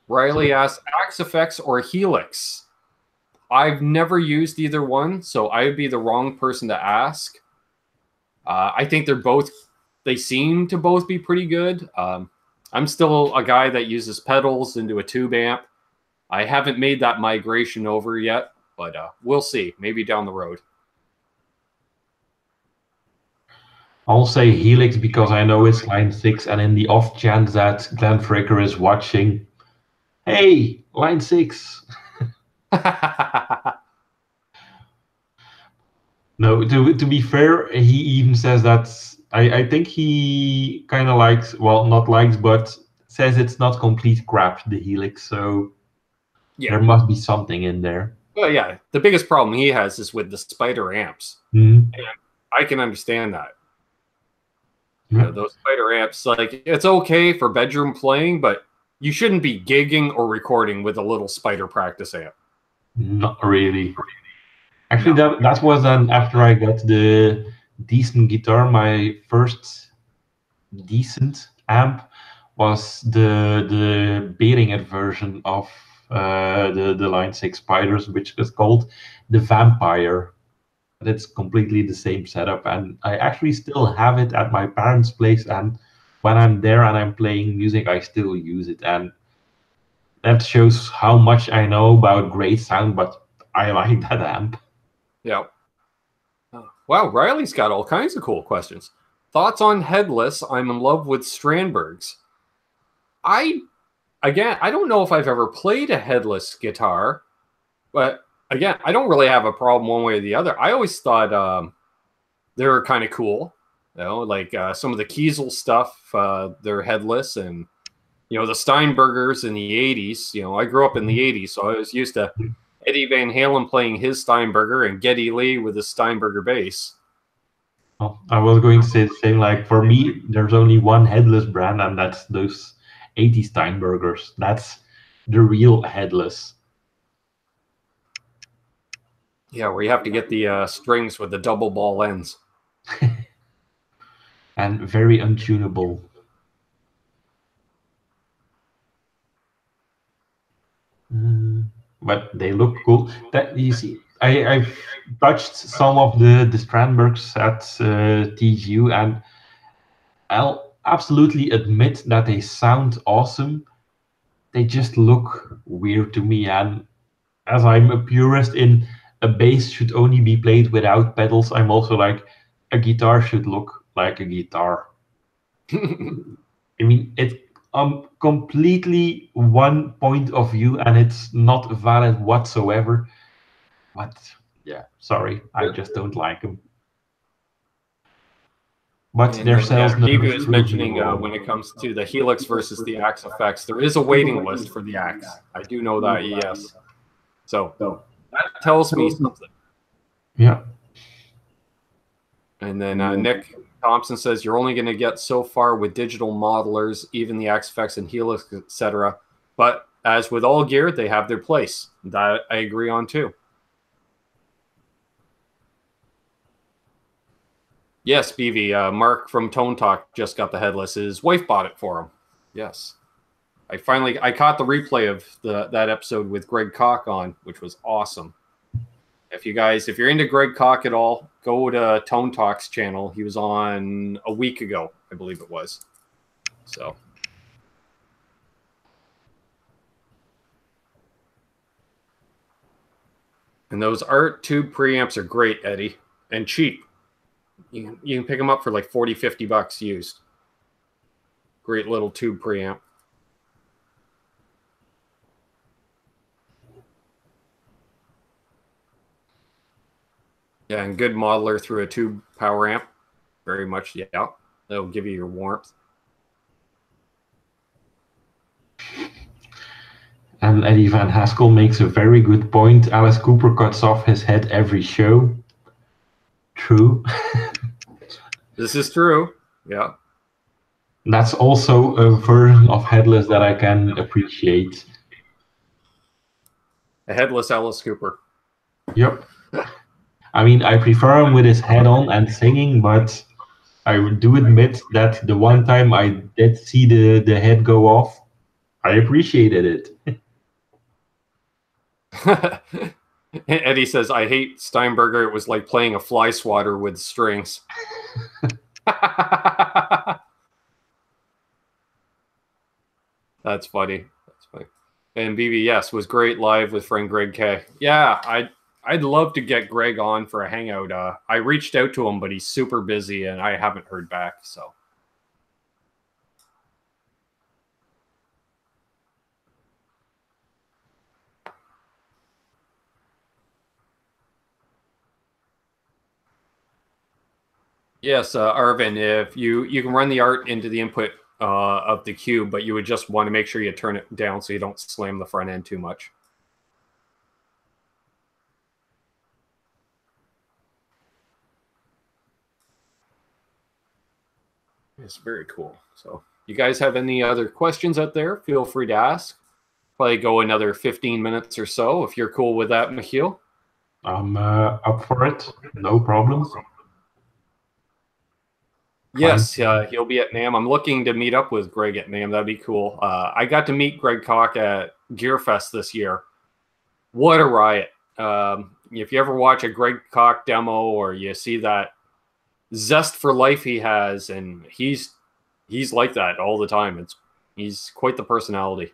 Riley asks, Axe Effects or Helix? I've never used either one, so I would be the wrong person to ask. I think they seem to both be pretty good. I'm still a guy that uses pedals into a tube amp. I haven't made that migration over yet, but we'll see. Maybe down the road. I'll say Helix because I know it's line 6, and in the off chance that Glenn Fricker is watching, hey, line 6. No, to be fair, he even says that I think he kind of likes, well, not likes, but says it's not complete crap, the Helix. So yeah, there must be something in there. Well, yeah, the biggest problem he has is with the spider amps. Mm-hmm. And I can understand that. You know, those spider amps, like, it's okay for bedroom playing, but you shouldn't be gigging or recording with a little spider practice amp. Not really. Actually, that was then after I got the decent guitar. My first decent amp was the Behringer version of the Line 6 Spiders, which is called the Vampire. It's completely the same setup, and I actually still have it at my parents' place, and when I'm there and I'm playing music, I still use it, and that shows how much I know about great sound, but I like that amp. Yeah. Wow, Riley's got all kinds of cool questions. Thoughts on headless? I'm in love with Strandbergs. I don't know if I've ever played a headless guitar, but again, I don't really have a problem one way or the other. I always thought they were kind of cool. You know, like some of the Kiesel stuff, they're headless, and you know, the Steinbergers in the 80s. You know, I grew up in the 80s, so I was used to Eddie Van Halen playing his Steinberger and Geddy Lee with his Steinberger bass. Well, I was going to say the same. Like, for me, there's only one headless brand, and that's those 80 Steinbergers. That's the real headless. Yeah, where you have to get the strings with the double ball ends. And very untunable. But they look cool. That you see, I've touched some of the Strandbergs at TGU, and I'll absolutely admit that they sound awesome. They just look weird to me, and as I'm a purist in a bass should only be played without pedals, I'm also like a guitar should look like a guitar. I mean, it's completely one point of view, and it's not valid whatsoever. But yeah, sorry, I just don't like them. But And their then, yeah, sales Stevie numbers was prove me mentioning wrong. when it comes to the Helix versus the Axe effects, there is a waiting list for the Axe. I do know that, yes. So that tells me something. Yeah. And then Nick Thompson says you're only going to get so far with digital modelers, even the Axe effects and Helix, etc. But as with all gear, they have their place. That I agree on too. Yes, BV. Mark from Tone Talk just got the headless. His wife bought it for him. Yes. I caught the replay of that episode with Greg Koch on, which was awesome. If you're into Greg Koch at all, go to Tone Talk's channel. He was on a week ago, I believe it was. So. And those Art Tube preamps are great, Eddie, and cheap. You can pick them up for like 40, 50 bucks used. Great little tube preamp. Yeah, and good modeler through a tube power amp. Very much, yeah. That'll give you your warmth. And Eddie Van Haskell makes a very good point. Alice Cooper cuts off his head every show. True. This is true. Yeah. That's also a version of headless that I can appreciate. A headless Alice Cooper. Yep. I mean, I prefer him with his head on and singing, but I do admit that the one time I did see the head go off, I appreciated it. Eddie says, I hate Steinberger. It was like playing a fly swatter with strings. That's funny. That's funny. And BBS was great live with friend Greg K. Yeah, I'd love to get Greg on for a hangout. I reached out to him, but he's super busy and I haven't heard back. So. Yes, Arvin, if you can run the art into the input of the cube, but you would just want to make sure you turn it down so you don't slam the front end too much. It's very cool. So you guys have any other questions out there, feel free to ask. Probably go another 15 minutes or so if you're cool with that, Michiel. I'm up for it. No problem. Yes, he'll be at NAMM. I'm looking to meet up with Greg at NAMM. That'd be cool. I got to meet Greg Koch at GearFest this year. What a riot. If you ever watch a Greg Koch demo or you see that zest for life he has, and he's like that all the time. He's quite the personality.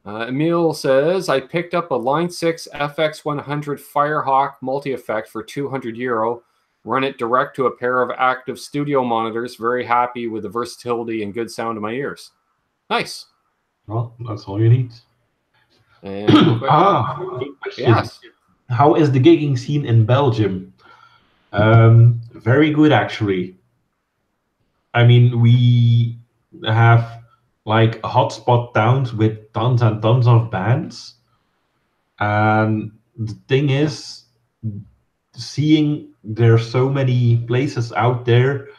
Emil says, I picked up a Line 6 FX100 Firehawk multi-effect for €200. Run it direct to a pair of active studio monitors. Very happy with the versatility and good sound in my ears. Nice. Well, that's all you need. And yes. How is the gigging scene in Belgium? Very good, actually. I mean, we have like hotspot towns with tons and tons of bands. And the thing is, seeing there's so many places out there,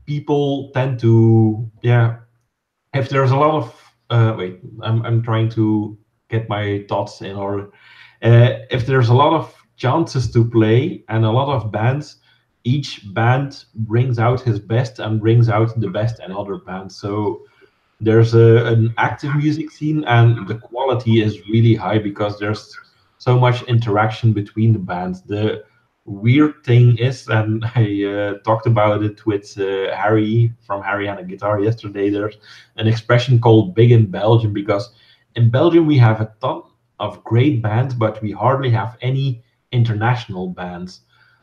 people tend to, if there's a lot of, wait, I'm trying to get my thoughts in order. if there's a lot of chances to play and a lot of bands, each band brings out his best and brings out the best in other bands. So there's an active music scene, and the quality is really high because there's so much interaction between the bands. The weird thing is, and I talked about it with Harry from Harry and a Guitar yesterday, there's an expression called big in Belgium, because in Belgium we have a ton of great bands, but we hardly have any international bands.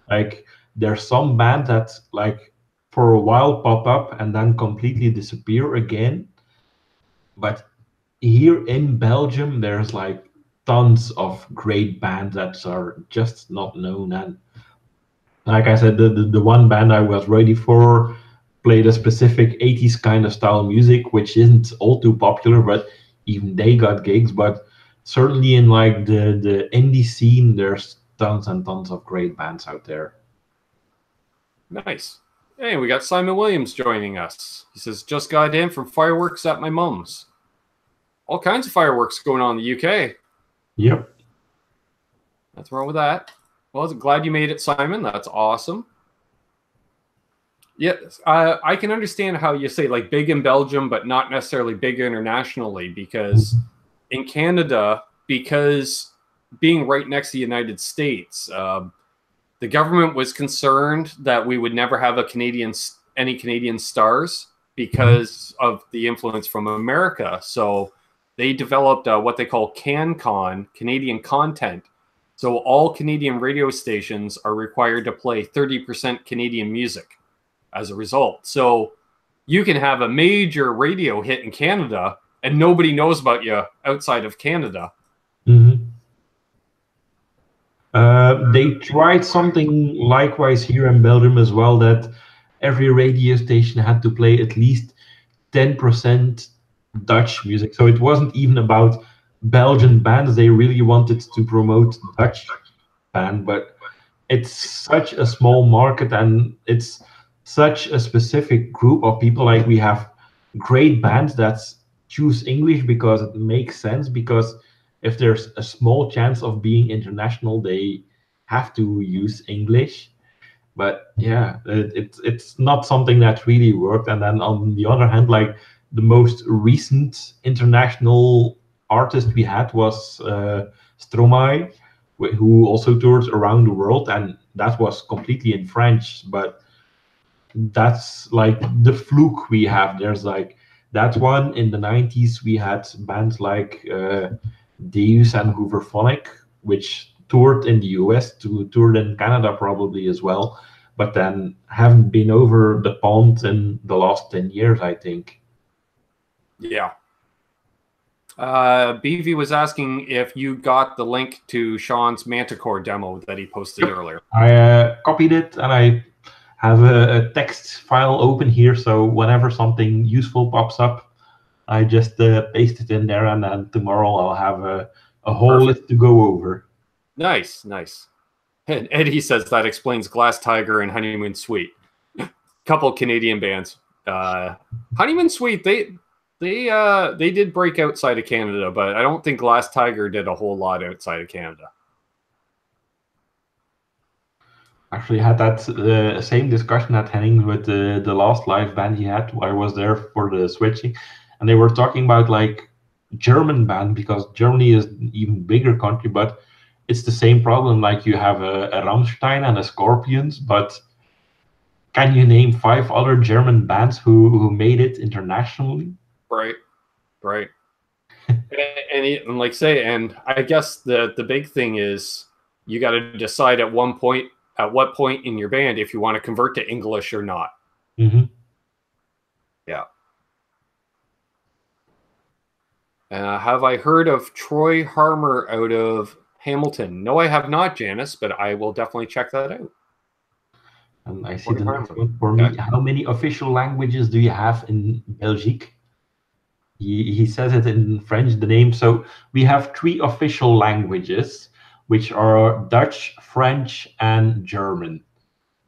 Like there's some bands that like for a while pop up and then completely disappear again. But here in Belgium, there's like tons of great bands that are just not known. And like I said, the one band I was ready for played a specific 80s kind of style music, which isn't all too popular, but even they got gigs. But certainly in like the indie scene, there's tons and tons of great bands out there. Nice. Hey, we got Simon Williams joining us. He says, just got in from fireworks at my mum's. All kinds of fireworks going on in the UK. Yep. Nothing wrong with that. Well, glad you made it, Simon. That's awesome. Yeah, I can understand how you say like big in Belgium, but not necessarily big internationally, because in Canada, because being right next to the United States, the government was concerned that we would never have any Canadian stars because of the influence from America. So they developed what they call CanCon, Canadian content. So all Canadian radio stations are required to play 30% Canadian music as a result. So you can have a major radio hit in Canada and nobody knows about you outside of Canada. Mm-hmm. They tried something likewise here in Belgium as well, that every radio station had to play at least 10% Dutch music. So it wasn't even about Belgian bands. They really wanted to promote Dutch band, but it's such a small market and it's such a specific group of people. Like we have great bands that choose English because it makes sense, because if there's a small chance of being international, they have to use English. But yeah, it's not something that really worked. And then on the other hand, like the most recent international artist we had was Stromae, who also toured around the world, and that was completely in French. But that's like the fluke we have. There's like that one in the 90s, we had bands like Deus and Hooverphonic, which toured in the US, toured in Canada probably as well, but then haven't been over the pond in the last 10 years, I think. Yeah. BV was asking if you got the link to Sean's Manticore demo that he posted earlier. I copied it and I have a text file open here, so whenever something useful pops up, I just paste it in there, and then tomorrow I'll have a whole list to go over. Nice, nice. And Eddie says that explains Glass Tiger and Honeymoon Suite. Couple Canadian bands. Honeymoon Suite, they did break outside of Canada, but I don't think Glass Tiger did a whole lot outside of Canada. Actually had that same discussion at Henning with the last live band he had. I was there for the switching, and they were talking about like German band, because Germany is an even bigger country, but it's the same problem. Like you have a Rammstein and a Scorpions, but can you name 5 other German bands who made it internationally? Right, right. and like say, and I guess the big thing is you got to decide at what point in your band if you want to convert to English or not. Mm-hmm. Yeah. Have I heard of Troy Harmer out of Hamilton? No, I have not, Janice, but I will definitely check that out. And I see the next one for me. How many official languages do you have in Belgique? He says it in French, the name. So we have 3 official languages, which are Dutch, French, and German.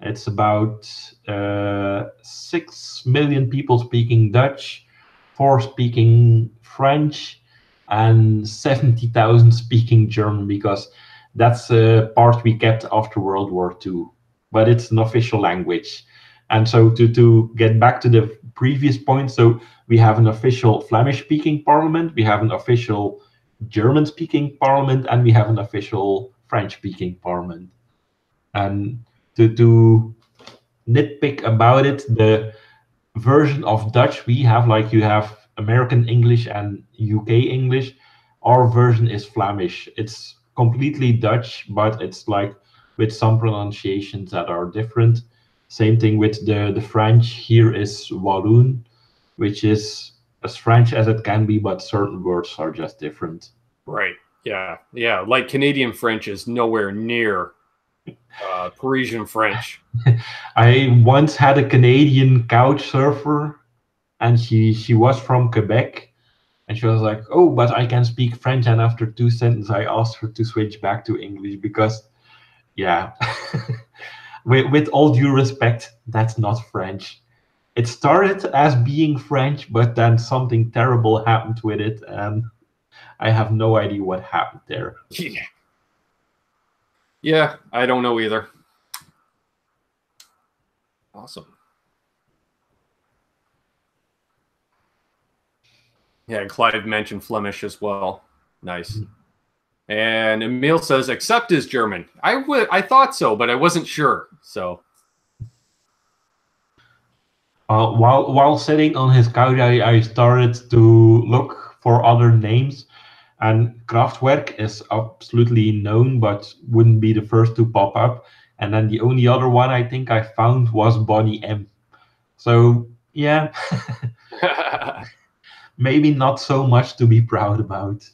It's about 6 million people speaking Dutch, 4 speaking French, and 70,000 speaking German, because that's a part we kept after World War II, but it's an official language. And so to get back to the previous point, so we have an official Flemish-speaking parliament, we have an official German-speaking parliament, and we have an official French-speaking parliament. And to nitpick about it, the version of Dutch we have, like you have American English and UK English, our version is Flemish. It's completely Dutch, but it's like with some pronunciations that are different. Same thing with the French. Here is Walloon, which is as French as it can be, but certain words are just different. Right. Yeah. Yeah. Like Canadian French is nowhere near Parisian French. I once had a Canadian couch surfer, and she was from Quebec, and she was like, "Oh, but I can speak French." And after 2 sentences, I asked her to switch back to English because, yeah, with all due respect, that's not French. It started as being French, but then something terrible happened with it, and I have no idea what happened there. Yeah. Yeah, I don't know either. Awesome. Yeah, and Clive mentioned Flemish as well. Nice. And Emil says, "Accept is German." I thought so, but I wasn't sure. So, while sitting on his couch, I started to look for other names, and Kraftwerk is absolutely known, but wouldn't be the first to pop up. And then the only other one I think I found was Bonnie M. So yeah, maybe not so much to be proud about.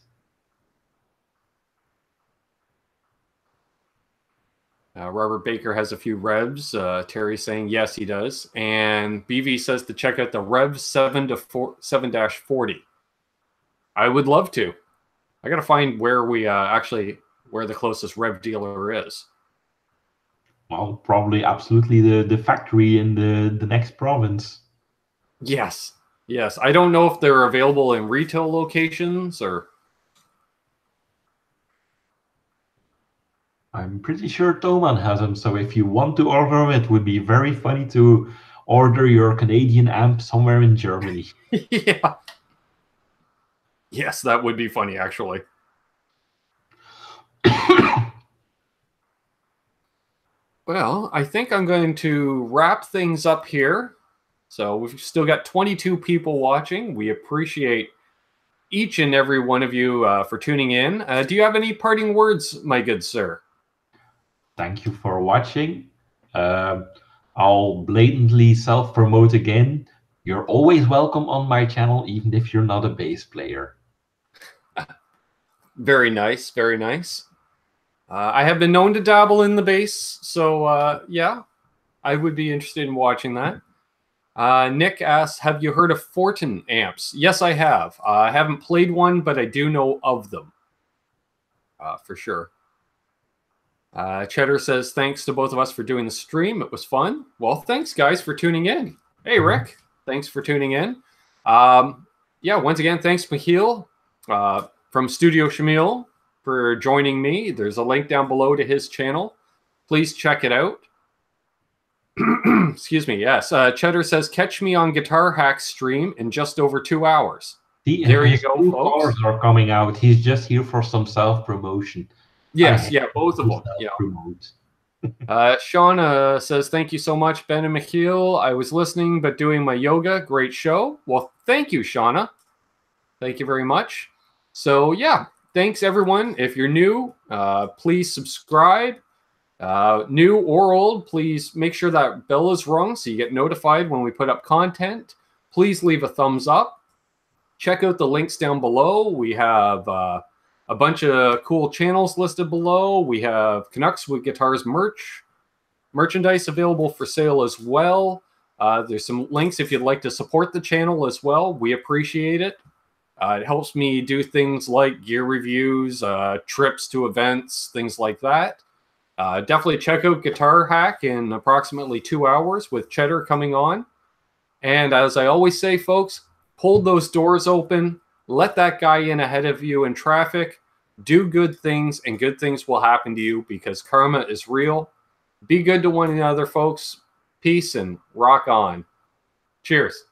Robert Baker has a few revs. Terry saying yes, he does. And BV says to check out the Rev 7-40. I would love to. I got to find where we where the closest Rev dealer is. Well, probably absolutely the factory in the next province. Yes. Yes. I don't know if they're available in retail locations or... I'm pretty sure Thoman has them, so if you want to order them, it would be very funny to order your Canadian amp somewhere in Germany. Yeah. Yes, that would be funny, actually. Well, I think I'm going to wrap things up here. So we've still got 22 people watching. We appreciate each and every one of you for tuning in. Do you have any parting words, my good sir? Thank you for watching. I'll blatantly self-promote again. You're always welcome on my channel, even if you're not a bass player. Very nice, very nice. I have been known to dabble in the bass, so yeah, I would be interested in watching that. Nick asks, have you heard of Fortin amps? Yes, I have. I haven't played one, but I do know of them. For sure. Cheddar says, thanks to both of us for doing the stream. It was fun. Well, thanks, guys, for tuning in. Hey, Rick, thanks for tuning in. Yeah, once again, thanks, Michiel from Studio Chimiel for joining me. There's a link down below to his channel. Please check it out. Excuse me, yes. Cheddar says, catch me on Guitar Hack stream in just over 2 hours. There you go, folks. Are coming out. He's just here for some self-promotion. Yes, yeah, both of them. Yeah. Shauna says, thank you so much, Ben and Michiel. I was listening but doing my yoga. Great show. Well, thank you, Shauna. Thank you very much. So, yeah, thanks, everyone. If you're new, please subscribe. New or old, please make sure that bell is rung so you get notified when we put up content. Please leave a thumbs up. Check out the links down below. We have... a bunch of cool channels listed below. We have Canucks with Guitars merchandise available for sale as well. There's some links if you'd like to support the channel as well. We appreciate it. It helps me do things like gear reviews, trips to events, things like that. Definitely check out Guitar Hack in approximately 2 hours with Cheddar coming on. And as I always say, folks, hold those doors open. let that guy in ahead of you in traffic. Do good things, and good things will happen to you because karma is real. Be good to one another, folks. Peace and rock on. Cheers.